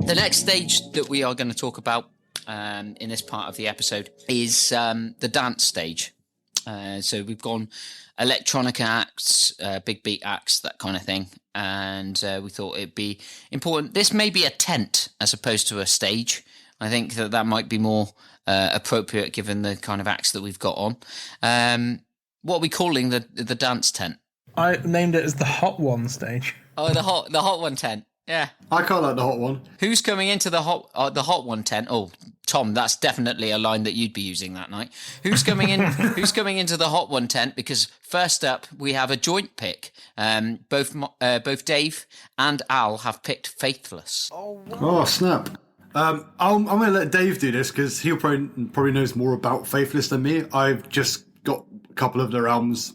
The next stage that we are going to talk about in this part of the episode is the dance stage. So we've gone electronica acts, big beat acts, that kind of thing. And we thought it'd be important. This may be a tent as opposed to a stage. I think that might be more appropriate given the kind of acts that we've got on. What are we calling the dance tent? I named it as the Hot One stage. Oh, the hot one tent. Yeah. I quite like the hot one. Who's coming into the hot one tent? Oh, Tom, that's definitely a line that you'd be using that night. Who's coming in? Who's coming into the hot one tent? Because first up, we have a joint pick. Both Dave and Al have picked Faithless. Oh, snap. I'm going to let Dave do this because he'll probably knows more about Faithless than me. I've just got a couple of their albums,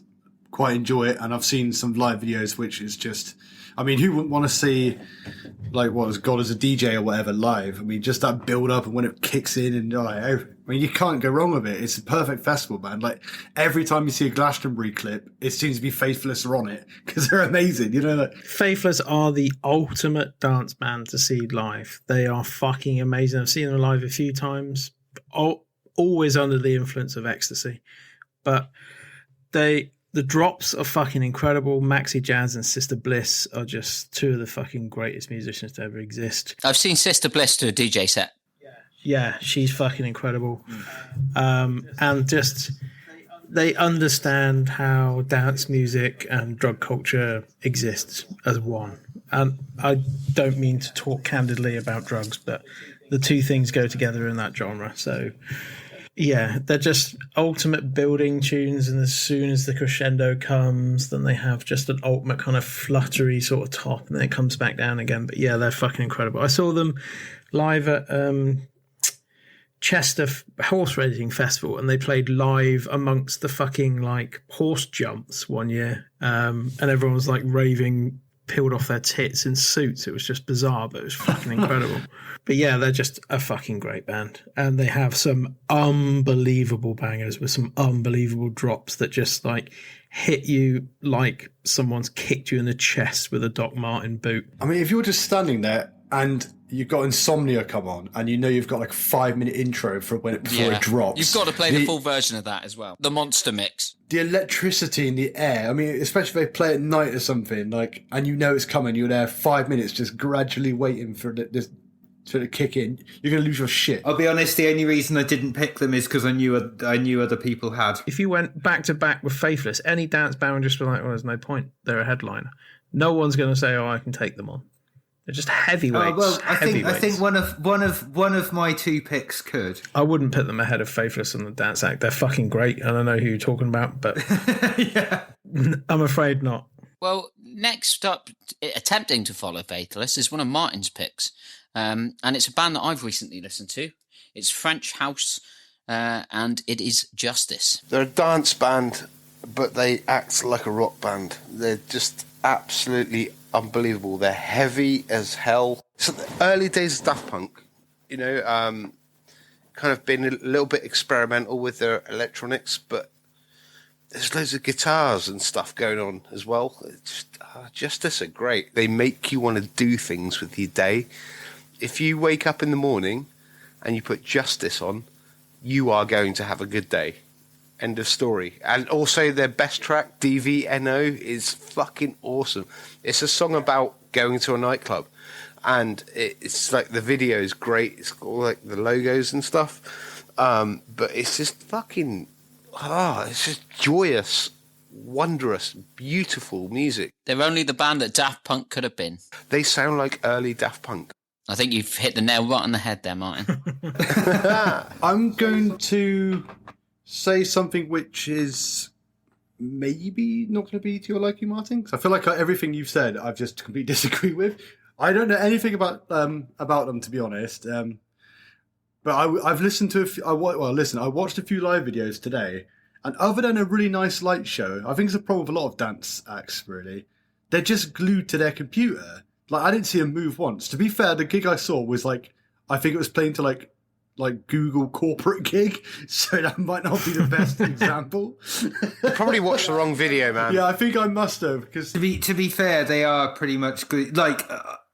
quite enjoy it, and I've seen some live videos, which is just... I mean, who wouldn't want to see, like, what is God as a DJ or whatever live? I mean, just that build up and when it kicks in and, I mean, you can't go wrong with it. It's a perfect festival, man. Like, every time you see a Glastonbury clip, it seems to be Faithless are on it because they're amazing, you know? Like, Faithless are the ultimate dance band to see live. They are fucking amazing. I've seen them live a few times, always under the influence of ecstasy. But they The drops are fucking incredible. Maxi Jazz and Sister Bliss are just two of the fucking greatest musicians to ever exist. I've seen Sister Bliss do a DJ set. Yeah, she's fucking incredible. And just they understand how dance music and drug culture exists as one. And I don't mean to talk candidly about drugs, but the two things go together in that genre. So yeah, they're just ultimate building tunes, and as soon as the crescendo comes, then they have just an ultimate kind of fluttery sort of top, and then it comes back down again. But yeah, they're fucking incredible. I saw them live at Chester Horse Racing Festival, and they played live amongst the fucking like horse jumps one year, and everyone was like raving, peeled off their tits in suits. It was just bizarre, but it was fucking incredible. But yeah, they're just a fucking great band, and they have some unbelievable bangers with some unbelievable drops that just like hit you like someone's kicked you in the chest with a Doc Martin boot. I mean, if you're just standing there and you've got Insomnia come on, and you know you've got like a 5-minute intro for when before it drops. You've got to play the full version of that as well. The monster mix. The electricity in the air. I mean, especially if they play at night or something, like, and you know it's coming, you're there 5 minutes just gradually waiting for this to kick in. You're going to lose your shit. I'll be honest, the only reason I didn't pick them is because I knew other people had. If you went back to back with Faithless, any dance band would just be like, well, there's no point. They're a headliner. No one's going to say, oh, I can take them on. They're just heavyweights. Well, I think one of my two picks could. I wouldn't put them ahead of Faithless and the Dance Act. They're fucking great, and I know who you're talking about, but yeah, I'm afraid not. Well, next up, attempting to follow Faithless is one of Martyn's picks, and it's a band that I've recently listened to. It's French house, and it is Justice. They're a dance band, but they act like a rock band. They're just absolutely unbelievable. They're heavy as hell. So the early days of Daft Punk, you know, kind of been a little bit experimental with their electronics, but there's loads of guitars and stuff going on as well. It's just, Justice are great. They make you want to do things with your day. If you wake up in the morning and you put Justice on, you are going to have a good day. End of story. And also their best track, DVNO, is fucking awesome. It's a song about going to a nightclub, and it's like the video is great. It's got all like the logos and stuff, but it's just fucking it's just joyous, wondrous, beautiful music. They're only the band that Daft Punk could have been. They sound like early Daft Punk. I think you've hit the nail right on the head there, Martyn. I'm going to say something which is maybe not going to be to your liking, Martyn, because I feel like everything you've said I've just completely disagree with. I don't know anything about them, to be honest. But I've listened to I watched a few live videos today, and other than a really nice light show, I think it's a problem with a lot of dance acts, really. They're just glued to their computer. Like, I didn't see them move once. To be fair, the gig I saw was like, I think it was playing to like Google corporate gig, so that might not be the best example. You probably watched the wrong video, man. Yeah, I think I must have, because to be fair, they are pretty much good. Like,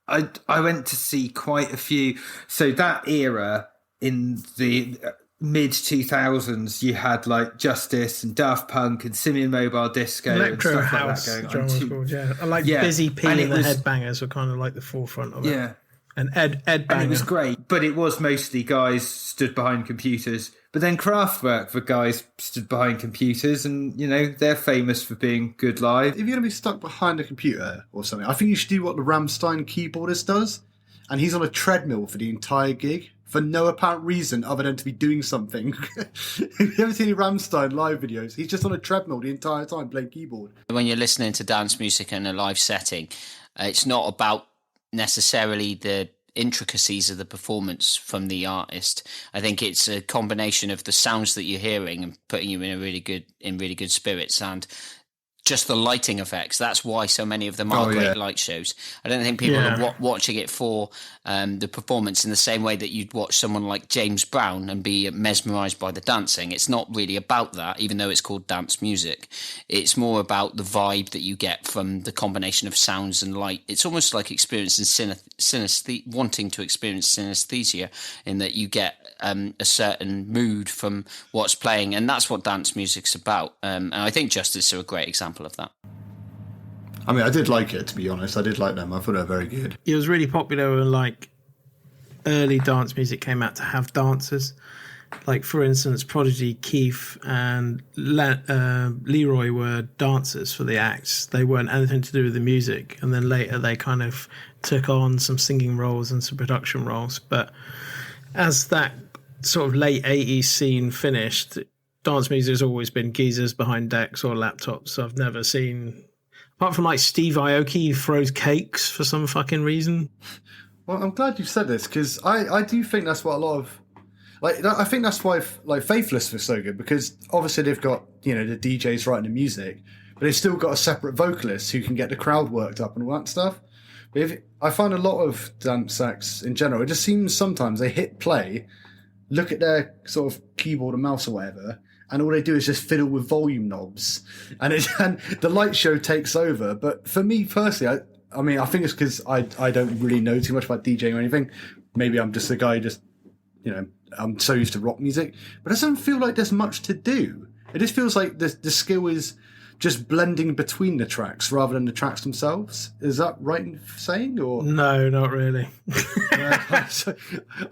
I went to see quite a few. So that era in the mid 2000s, you had like Justice and Daft Punk and Simian Mobile Disco Electro and stuff House, like that going on. called, yeah. And like Yeah. Busy P And and it the was- Headbangers were kind of like the forefront of it. Yeah. And Ed And Banger. it was great, but it was mostly guys stood behind computers. But then Kraftwerk were guys stood behind computers, and, you know, they're famous for being good live. if you're going to be stuck behind a computer or something, I think you should do what the Rammstein keyboardist does, and he's on a treadmill for the entire gig for no apparent reason other than to be doing something. If you ever seen any Rammstein live videos, he's just on a treadmill the entire time playing keyboard. When you're listening to dance music in a live setting, it's not about necessarily the intricacies of the performance from the artist. I think it's a combination of the sounds that you're hearing and putting you in really good spirits, and just the lighting effects. That's why so many of them are great light shows. I don't think people are watching it for the performance in the same way that you'd watch someone like James Brown and be mesmerised by the dancing. It's not really about that, even though it's called dance music. It's more about the vibe that you get from the combination of sounds and light. It's almost like experiencing wanting to experience synesthesia, in that you get a certain mood from what's playing, and that's what dance music's about. And I think Justice are a great example of that. I mean, I did like it, to be honest. I did like them. I thought they were very good. It was really popular when, like, early dance music came out to have dancers. Like, for instance, Prodigy, Keith, and Leroy were dancers for the acts. They weren't anything to do with the music. And then later they kind of took on some singing roles and some production roles. But as that sort of late 80s scene finished, dance music has always been geezers behind decks or laptops. So I've never seen, apart from like Steve Aoki, who throws cakes for some fucking reason. Well, I'm glad you said this, because I do think that's what a lot of, like, I think that's why, like, Faithless was so good, because obviously they've got, you know, the DJs writing the music, but they've still got a separate vocalist who can get the crowd worked up and all that stuff. But I find a lot of dance acts in general, it just seems sometimes they hit play, look at their sort of keyboard and mouse or whatever, and all they do is just fiddle with volume knobs, and the light show takes over. But for me personally, I mean, I think it's because I don't really know too much about DJing or anything. Maybe I'm just a guy you know, I'm so used to rock music, but it doesn't feel like there's much to do. It just feels like the skill is just blending between the tracks rather than the tracks themselves. Is that right in saying? Or no, not really. As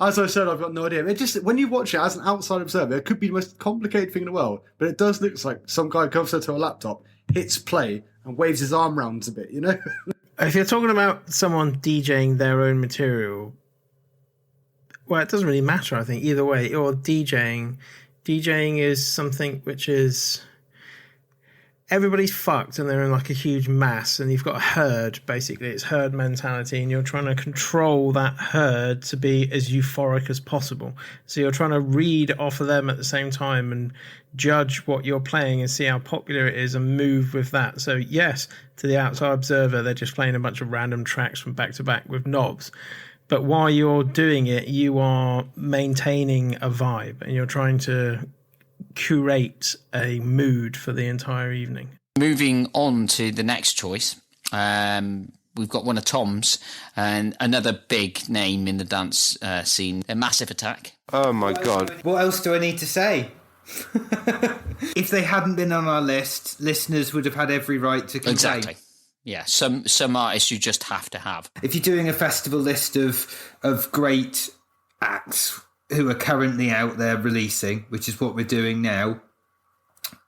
I said, I've got no idea. It just, when you watch it as an outside observer, it could be the most complicated thing in the world, but it does look like some guy comes to a laptop, hits play, and waves his arm round a bit, you know? If you're talking about someone DJing their own material, well, it doesn't really matter, I think, either way. Or DJing is something which is, everybody's fucked and they're in like a huge mass, and you've got a herd, basically. It's herd mentality, and you're trying to control that herd to be as euphoric as possible. So you're trying to read off of them at the same time and judge what you're playing and see how popular it is and move with that. So yes, to the outside observer, they're just playing a bunch of random tracks from back to back with knobs. But while you're doing it, you are maintaining a vibe, and you're trying to curate a mood for the entire evening. Moving on to the next choice, we've got one of Tom's, and another big name in the dance scene, a Massive Attack. Oh my God. What else do I need to say? If they hadn't been on our list, listeners would have had every right to complain. Exactly. Yeah, some artists you just have to have. If you're doing a festival list of great acts who are currently out there releasing, which is what we're doing now,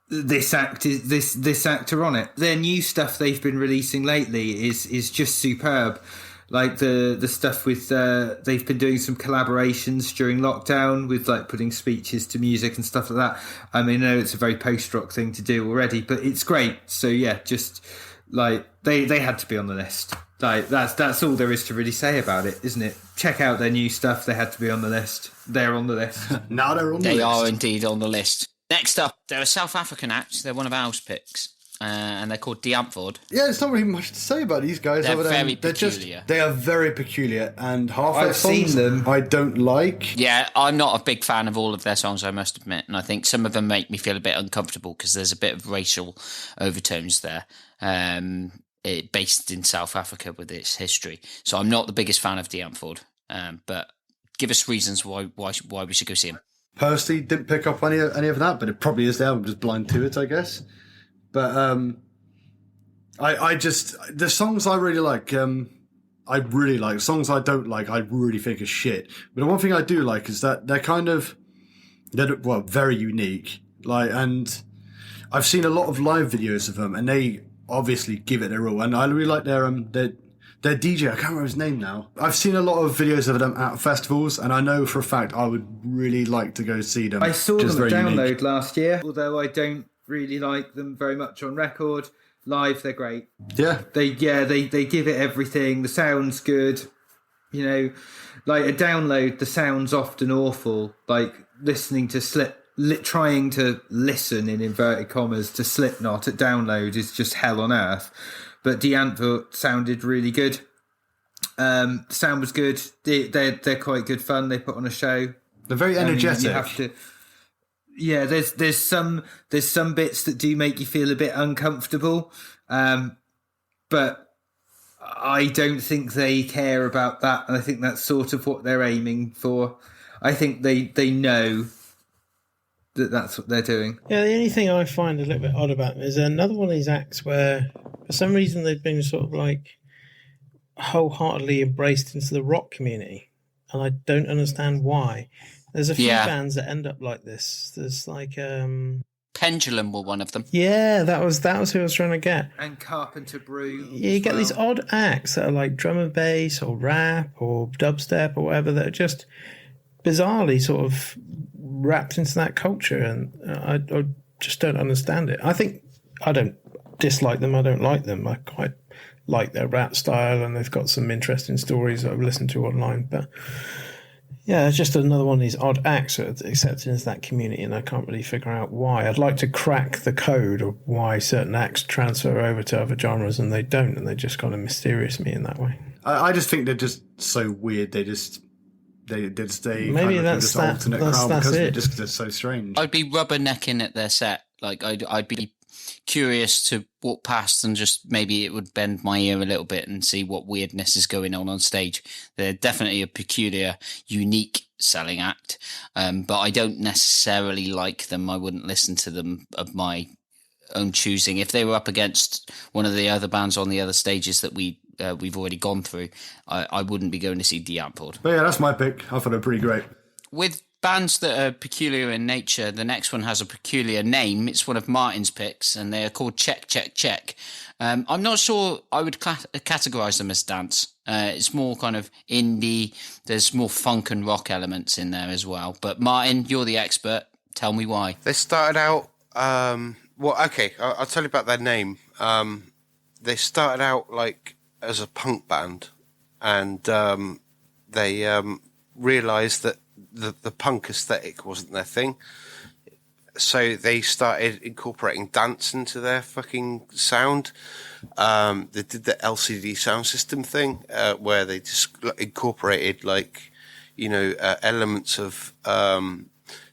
this actor on it. Their new stuff they've been releasing lately is just superb. Like the stuff with they've been doing some collaborations during lockdown with like putting speeches to music and stuff like that. I mean, I know it's a very post-rock thing to do already, but it's great. So yeah, just like they had to be on the list. Like that's all there is to really say about it, isn't it? Check out their new stuff. They had to be on the list. They're on the list. Now they're on the list. They are indeed on the list. Next up, they're a South African act. They're one of our picks. And they're called Diamford. Yeah, there's not really much to say about these guys. They're other than very peculiar. They are very peculiar, and half their I've songs seen them. I don't like. Yeah, I'm not a big fan of all of their songs, I must admit. And I think some of them make me feel a bit uncomfortable because there's a bit of racial overtones there. Based in South Africa with its history. So I'm not the biggest fan of Diamford. But give us reasons why we should go see him. Personally, didn't pick up any of that, but it probably is there. I'm just blind to it, I guess. But I just, the songs I really like, I really like. Songs I don't like, I really think are shit. But the one thing I do like is that they're very unique. Like, and I've seen a lot of live videos of them, and they obviously give it their all. And I really like their DJ. I can't remember his name now. I've seen a lot of videos of them at festivals, and I know for a fact I would really like to go see them. I saw them at Download unique. last year, although I don't really like them very much on record. Live, they're great. Yeah. They give it everything. The sound's good. You know, like a Download, the sound's often awful. Like listening to trying to listen in inverted commas to Slipknot at download is just hell on earth. But Die Antwoord sounded really good. Sound was good. They're quite good fun. They put on a show. They're very energetic. You have to. Yeah, there's some bits that do make you feel a bit uncomfortable, but I don't think they care about that, and I think that's sort of what they're aiming for. I think they know that that's what they're doing. Yeah, the only thing I find a little bit odd about them is another one of these acts where, for some reason, they've been sort of like wholeheartedly embraced into the rock community, and I don't understand why. There's a few bands that end up like this. There's like Pendulum were one of them. Yeah, that was who I was trying to get. And Carpenter Brew. Yeah, you get these odd acts that are like drum and bass or rap or dubstep or whatever that are just bizarrely sort of wrapped into that culture, and I just don't understand it. I don't dislike them. I don't like them. I quite like their rap style, and they've got some interesting stories that I've listened to online. But yeah, it's just another one of these odd acts that are accepted into that community, and I can't really figure out why. I'd like to crack the code of why certain acts transfer over to other genres and they don't, and they just kind of mysterious me in that way. I just think they're just so weird. They stay maybe kind of that's this alternate crowd that's because it. just they're so strange. I'd be rubbernecking at their set. Like I'd be curious to walk past and just maybe it would bend my ear a little bit and see what weirdness is going on stage. They're definitely a peculiar, unique selling act, but I don't necessarily like them. I wouldn't listen to them of my own choosing. If they were up against one of the other bands on the other stages that we've already gone through, I wouldn't be going to see Die Antwoord. But yeah, that's my pick. I thought they were pretty great. With bands that are peculiar in nature, the next one has a peculiar name. It's one of Martyn's picks, and they are called Check, Check, Check. I'm not sure I would categorise them as dance. It's more kind of indie. There's more funk and rock elements in there as well. But Martyn, you're the expert. Tell me why. They started out... I'll tell you about their name. They started out like as a punk band, and they realised that the punk aesthetic wasn't their thing. So they started incorporating dance into their fucking sound. They did the LCD sound system thing, where they just incorporated elements of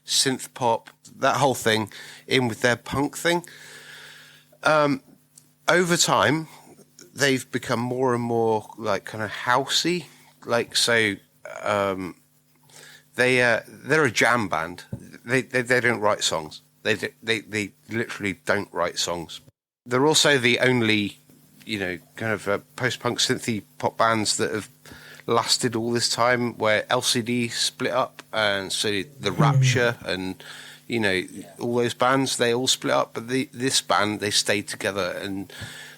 synth pop, that whole thing, in with their punk thing. Over time, they've become more and more like kind of housey. They're a jam band. They don't write songs. They literally don't write songs. They're also the only, kind of post-punk synthy pop bands that have lasted all this time, where LCD split up, and so the Rapture and all those bands, they all split up. But this band, they stayed together and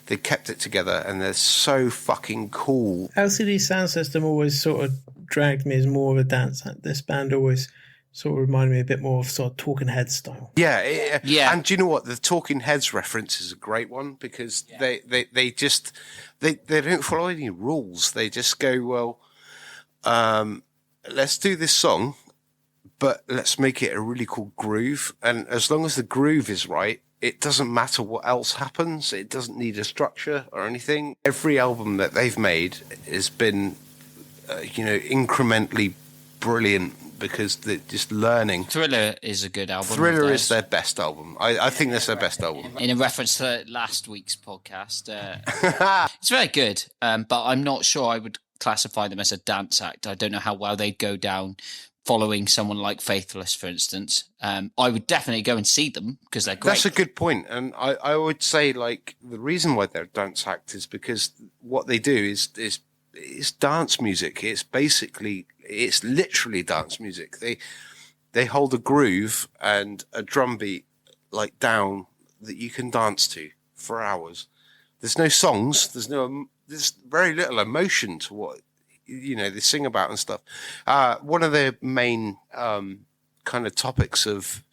they kept it together, and they're so fucking cool. LCD Sound System always sort of dragged me as more of a dance act. This band always sort of reminded me a bit more of sort of Talking Heads style. Yeah. And do you know what? The Talking Heads reference is a great one, because they don't follow any rules. They just go, let's do this song, but let's make it a really cool groove. And as long as the groove is right, it doesn't matter what else happens. It doesn't need a structure or anything. Every album that they've made has been, incrementally brilliant, because they're just learning. Thriller is a good album. Thriller is their best album. I think that's their best album. In a reference to last week's podcast, it's very good, but I'm not sure I would classify them as a dance act. I don't know how well they'd go down following someone like Faithless, for instance. I would definitely go and see them because they're great. That's a good point. And I would say, the reason why they're a dance act is because what they do is dance music. It's literally dance music. They hold a groove and a drum beat down that you can dance to for hours. There's no songs. There's very little emotion to what they sing about and stuff. One of the main kind of topics of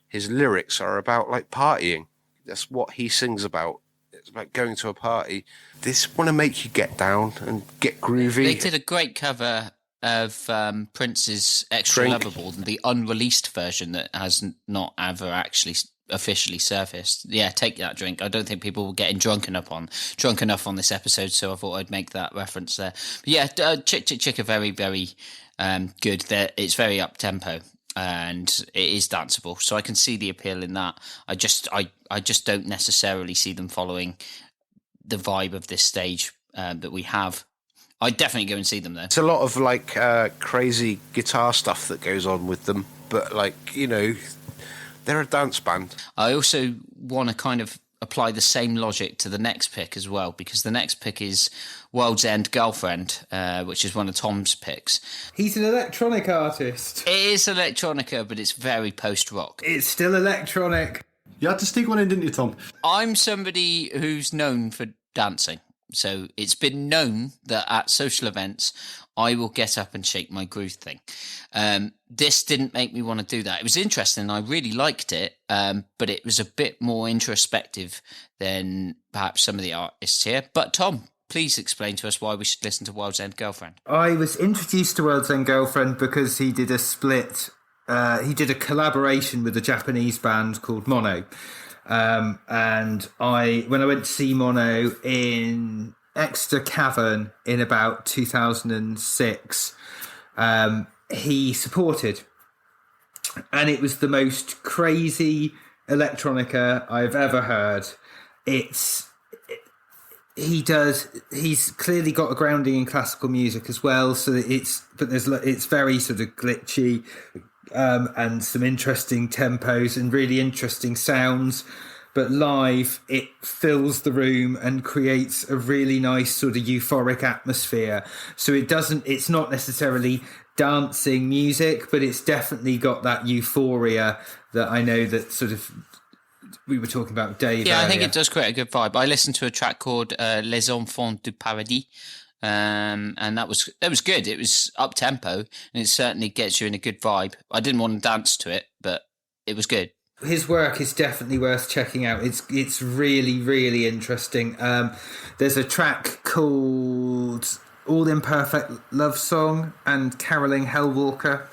his lyrics are about partying. That's what he sings about. It's about going to a party. They just want to make you get down and get groovy. They did a great cover of Prince's Extra Drink. Lovable, the unreleased version that has not ever actually officially surfaced. Yeah, take that drink. I don't think people were getting drunk enough on this episode, so I thought I'd make that reference there. But yeah, Chick Chick Chick are very, very good. It's very up tempo and it is danceable, so I can see the appeal in that. I just don't necessarily see them following the vibe of this stage that we have. I'd definitely go and see them though. It's a lot of like crazy guitar stuff that goes on with them, but like, you know, they're a dance band. I also want to kind of apply the same logic to the next pick as well, because the next pick is World's End Girlfriend, which is one of Tom's picks. He's an electronic artist. It is electronica, but it's very post-rock. It's still electronic. You had to sneak one in, didn't you, Tom? I'm somebody who's known for dancing. So it's been known that at social events, I will get up and shake my groove thing. This didn't make me want to do that. It was interesting. I really liked it, but it was a bit more introspective than perhaps some of the artists here. But Tom, please explain to us why we should listen to World's End Girlfriend. I was introduced to World's End Girlfriend because he did a split. He did a collaboration with a Japanese band called Mono. And when I went to see Mono in Exeter Cavern in about 2006, he supported, and it was the most crazy electronica I've ever heard. He's clearly got a grounding in classical music as well, so it's very sort of glitchy. And some interesting tempos and really interesting sounds, but live it fills the room and creates a really nice sort of euphoric atmosphere. So it's not necessarily dancing music, but it's definitely got that euphoria that I know that sort of we were talking about with Dave Yeah, earlier. I think it does create a good vibe. I listened to a track called Les Enfants du Paradis, and that was good. It was up tempo, and it certainly gets you in a good vibe. I didn't want to dance to it, but it was good. His work is definitely worth checking out. It's really, really interesting. There's a track called All Imperfect Love Song and Caroling Hellwalker,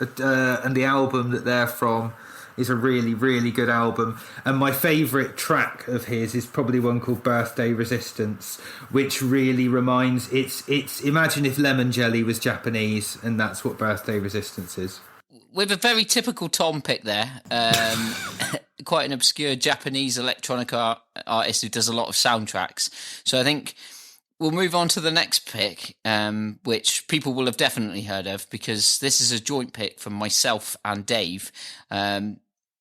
and the album that they're from is a really, really good album. And my favourite track of his is probably one called Birthday Resistance, which really reminds... It's imagine if Lemon Jelly was Japanese, and that's what Birthday Resistance is. With a very typical Tom pick there, quite an obscure Japanese electronic artist who does a lot of soundtracks. So I think we'll move on to the next pick, which people will have definitely heard of, because this is a joint pick from myself and Dave.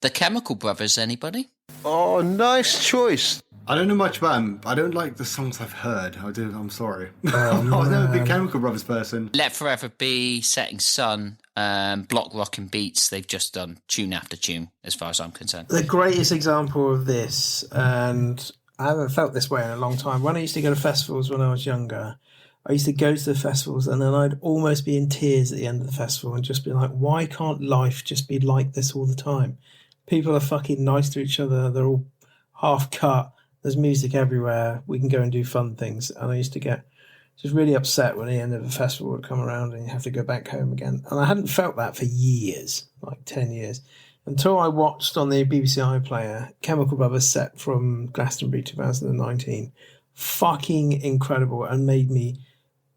The Chemical Brothers, anybody? Oh, nice choice. I don't know much about them. I don't like the songs I've heard. I'm sorry. I was never a big Chemical Brothers person. Let Forever Be, Setting Sun, Block Rockin' Beats. They've just done tune after tune, as far as I'm concerned. The greatest example of this, and I haven't felt this way in a long time. When I used to go to festivals when I was younger, I used to go to the festivals and then I'd almost be in tears at the end of the festival and just be like, why can't life just be like this all the time? People are fucking nice to each other. They're all half cut. There's music everywhere. We can go and do fun things. And I used to get just really upset when the end of the festival would come around and you have to go back home again. And I hadn't felt that for years, like 10 years, until I watched on the BBC iPlayer Chemical Brothers set from Glastonbury 2019. Fucking incredible, and made me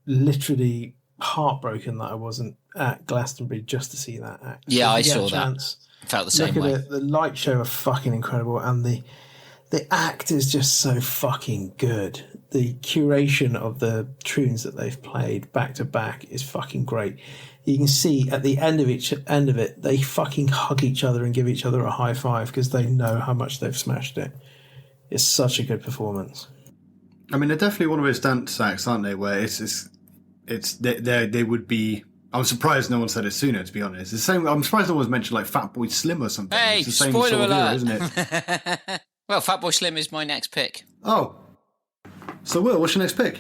literally heartbroken that I wasn't at Glastonbury just to see that act. Yeah, I If you get saw a that. chance, Felt the same look way. at it. The light show are fucking incredible, and the act is just so fucking good. The curation of the tunes that they've played back to back is fucking great. You can see at the end of it, they fucking hug each other and give each other a high five because they know how much they've smashed it. It's such a good performance. I mean, they're definitely one of those dance acts, aren't they? Where they would be. I'm surprised no one said it sooner. To be honest, it's the same. I'm surprised no one's mentioned like Fatboy Slim or something. Hey, it's the same spoiler sort of era, alert. isn't it? Well, Fatboy Slim is my next pick. Oh, so Will, what's your next pick?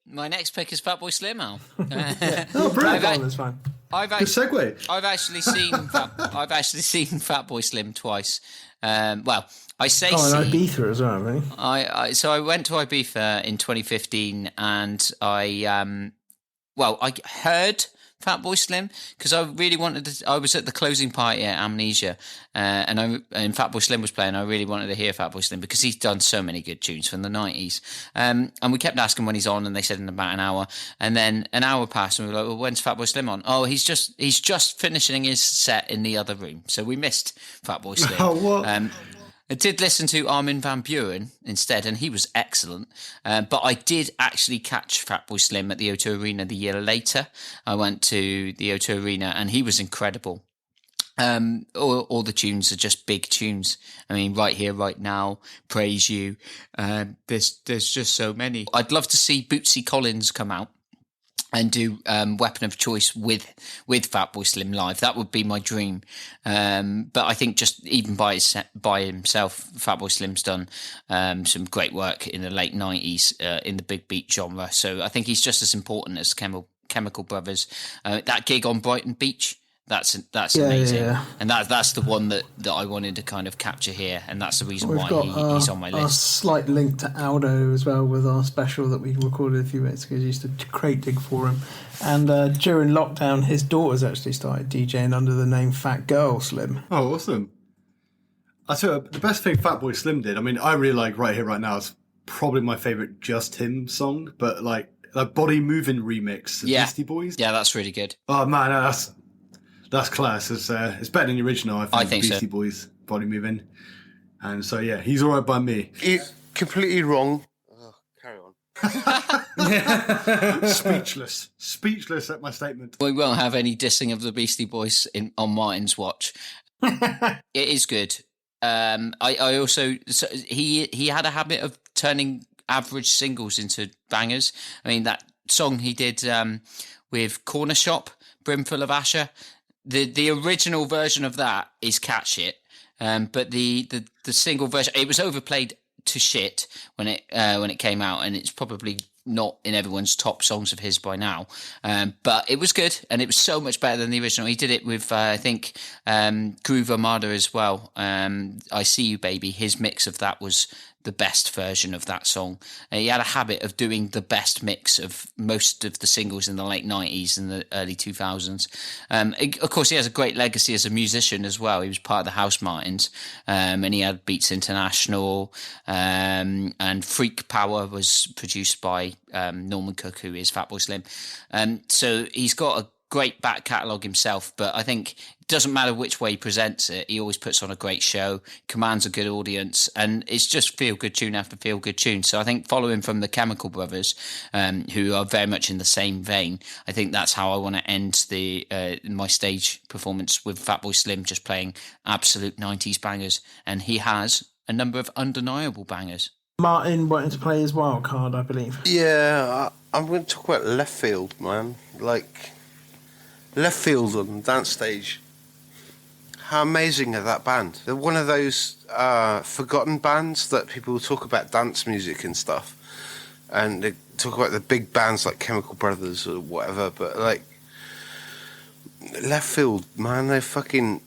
My next pick is Fatboy Slim, Al. Oh, brilliant! That's fine. I've Good segue. I've actually seen Fatboy Slim twice. Well, I say Oh, and see. Ibiza as well, right? So I went to Ibiza in 2015, and I heard Fatboy Slim, because I really wanted to. I was at the closing party at Amnesia, and Fatboy Slim was playing. I really wanted to hear Fatboy Slim because he's done so many good tunes from the 90s. And we kept asking when he's on, and they said in about an hour. And then an hour passed, and we were like, "Well, when's Fatboy Slim on?" Oh, he's just finishing his set in the other room, so we missed Fatboy Slim. Oh, what? I did listen to Armin van Buuren instead, and he was excellent. But I did actually catch Fatboy Slim at the O2 Arena the year later. I went to the O2 Arena, and he was incredible. All the tunes are just big tunes. I mean, Right Here, Right Now, Praise You. There's just so many. I'd love to see Bootsy Collins come out and do Weapon of Choice with Fatboy Slim live. That would be my dream. But I think just even by himself, Fatboy Slim's done some great work in the late 90s in the big beat genre. So I think he's just as important as Chemical Brothers. That gig on Brighton Beach, that's amazing. Yeah. And that's the one that I wanted to kind of capture here, and that's the reason We've why got he's on my a list. slight link to Aldo as well with our special that we recorded a few minutes ago. Used to crate dig for him, and during lockdown, his daughters actually started DJing under the name Fat Girl Slim. Oh, awesome. I tell you, the best thing Fatboy Slim did, I mean, I really like Right Here, Right Now. It's probably my favourite Just Him song, but like Body Moving remix of Beastie Boys. Yeah, that's really good. Oh, man, that's class. It's better than the original, I think so. Beastie Boys, Body Moving. And so, yeah, he's all right by me. You're completely wrong. Oh, carry on. Speechless at my statement. We won't have any dissing of the Beastie Boys on Martyn's watch. It is good. I also he had a habit of turning average singles into bangers. I mean, that song he did with Corner Shop, Brimful of Asher. The original version of that is cat shit, but the single version, it was overplayed to shit when it came out, and it's probably not in everyone's top songs of his by now, but it was good, and it was so much better than the original. He did it with I think Groove Armada as well. I See You Baby, his mix of that was the best version of that song. He had a habit of doing the best mix of most of the singles in the late 90s and the early 2000s. Of course, he has a great legacy as a musician as well. He was part of the House Martins, and he had Beats International, and Freak Power was produced by Norman Cook, who is Fatboy Slim. So he's got a great back catalogue himself, but I think it doesn't matter which way he presents it, he always puts on a great show, commands a good audience, and it's just feel-good tune after feel-good tune. So I think following from the Chemical Brothers, who are very much in the same vein, I think that's how I want to end my stage performance with Fatboy Slim, just playing absolute 90s bangers, and he has a number of undeniable bangers. Martyn wanting to play his wild card, I believe. Yeah, I'm going to talk about Leftfield, man. Like, Leftfield on the dance stage. How amazing are that band? They're one of those forgotten bands that people talk about dance music and stuff. And they talk about the big bands like Chemical Brothers or whatever, but like, Leftfield, man, they're fucking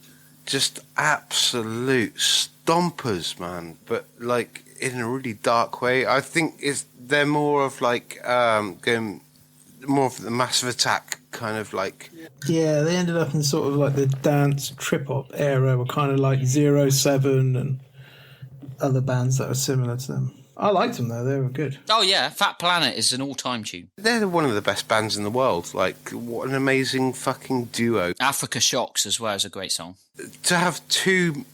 just absolute stompers, man. But like, in a really dark way. I think they're more of like going more of the Massive Attack kind of like. Yeah, they ended up in sort of like the dance trip hop era, were kind of like 07 and other bands that were similar to them. I liked them though; they were good. Oh yeah, Fat Planet is an all-time tune. They're one of the best bands in the world. Like, what an amazing fucking duo. Africa Shocks as well is a great song. To have two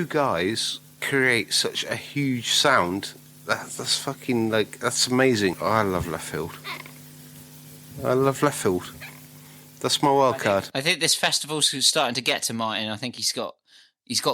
guys create such a huge sound, that's fucking like, that's amazing. Oh, I love Leftfield. That's my wild card. I think this festival's starting to get to Martyn. I think he's got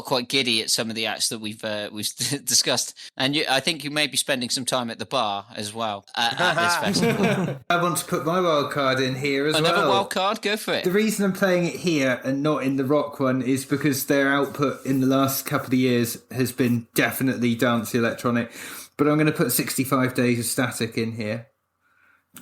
quite giddy at some of the acts that we've discussed, and I think you may be spending some time at the bar as well at this festival. I want to put my wild card in here as well. Another wild card, go for it. The reason I'm playing it here and not in the rock one is because their output in the last couple of years has been definitely dancey electronic. But I'm going to put 65 Days of Static in here.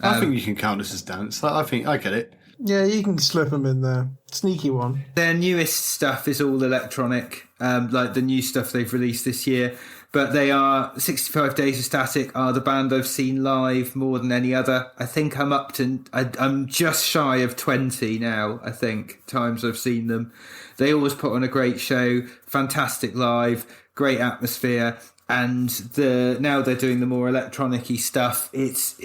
I think you can count this as dance. I think I get it. Yeah, you can slip them in there. Sneaky one. Their newest stuff is all electronic, like the new stuff they've released this year. But they are 65 Days of Static are the band I've seen live more than any other. I think I'm just shy of 20 now, I think, times I've seen them. They always put on a great show, fantastic live, great atmosphere. And now they're doing the more electronic-y stuff. There's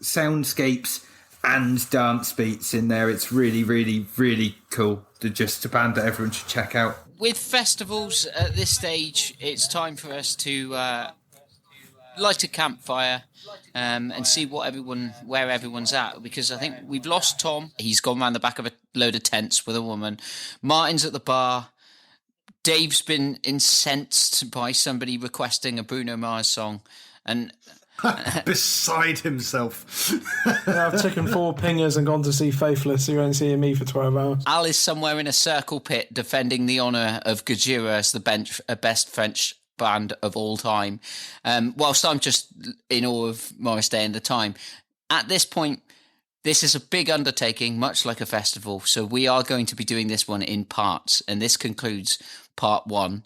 soundscapes and dance beats in there. It's really, really, really cool. Just a band that everyone should check out. With festivals at this stage, it's time for us to light a campfire and see where everyone's at. Because I think we've lost Tom. He's gone round the back of a load of tents with a woman. Martyn's at the bar. Dave's been incensed by somebody requesting a Bruno Mars song. And beside himself. I've taken 4 pingers and gone to see Faithless, so you won't see me for 12 hours. Al is somewhere in a circle pit defending the honour of Gojira as the best French band of all time, whilst I'm just in awe of Morris Day and the Time. At this point, this is a big undertaking, much like a festival, so we are going to be doing this one in parts, and this concludes part 1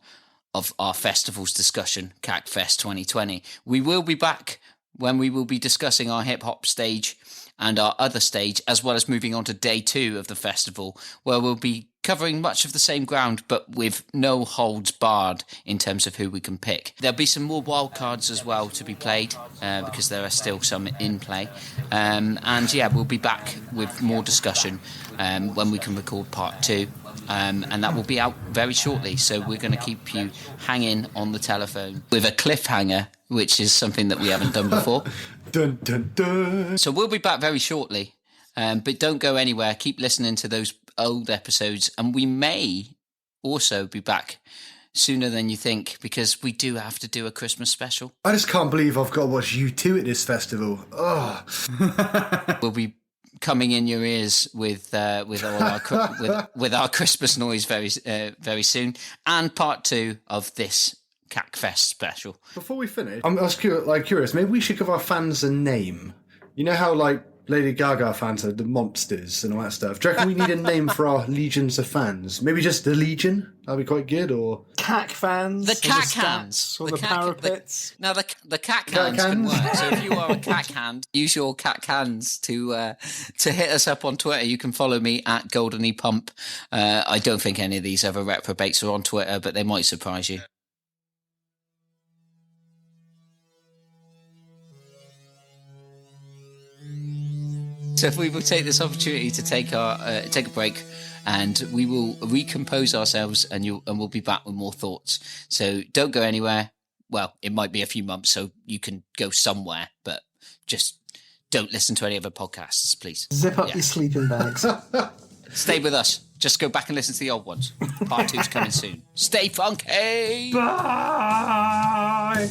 of our festivals discussion, Cacfest 2020. We will be back when we will be discussing our hip-hop stage and our other stage, as well as moving on to day 2 of the festival, where we'll be covering much of the same ground, but with no holds barred in terms of who we can pick. There'll be some more wild cards as well to be played, because there are still some in play. And yeah, we'll be back with more discussion when we can record part 2. And that will be out very shortly. So we're going to keep you hanging on the telephone with a cliffhanger, which is something that we haven't done before. Dun, dun, dun. So we'll be back very shortly. But don't go anywhere. Keep listening to those old episodes. And we may also be back sooner than you think, because we do have to do a Christmas special. I just can't believe I've got to watch U2 at this festival. Oh. We'll be coming in your ears with all with our Christmas noise very soon, and part 2 of this Cacfest special. Before we finish, I was curious. Maybe we should give our fans a name. You know how Lady Gaga fans are the monsters and all that stuff. Do you reckon we need a name for our legions of fans? Maybe just the Legion? That'd be quite good. Or Cac fans, the Cac hands, or the parapets. Now the Cac hands can work. So if you are a Cac hand, use your Cac hands to hit us up on Twitter. You can follow me at Golden E Pump. I don't think any of these other reprobates are on Twitter, but they might surprise you. So if we will take this opportunity to take a break, and we will recompose ourselves, and we'll be back with more thoughts. So don't go anywhere. Well, it might be a few months, so you can go somewhere, but just don't listen to any other podcasts, please. Zip up your sleeping bags. Stay with us. Just go back and listen to the old ones. Part 2's coming soon. Stay funky. Bye.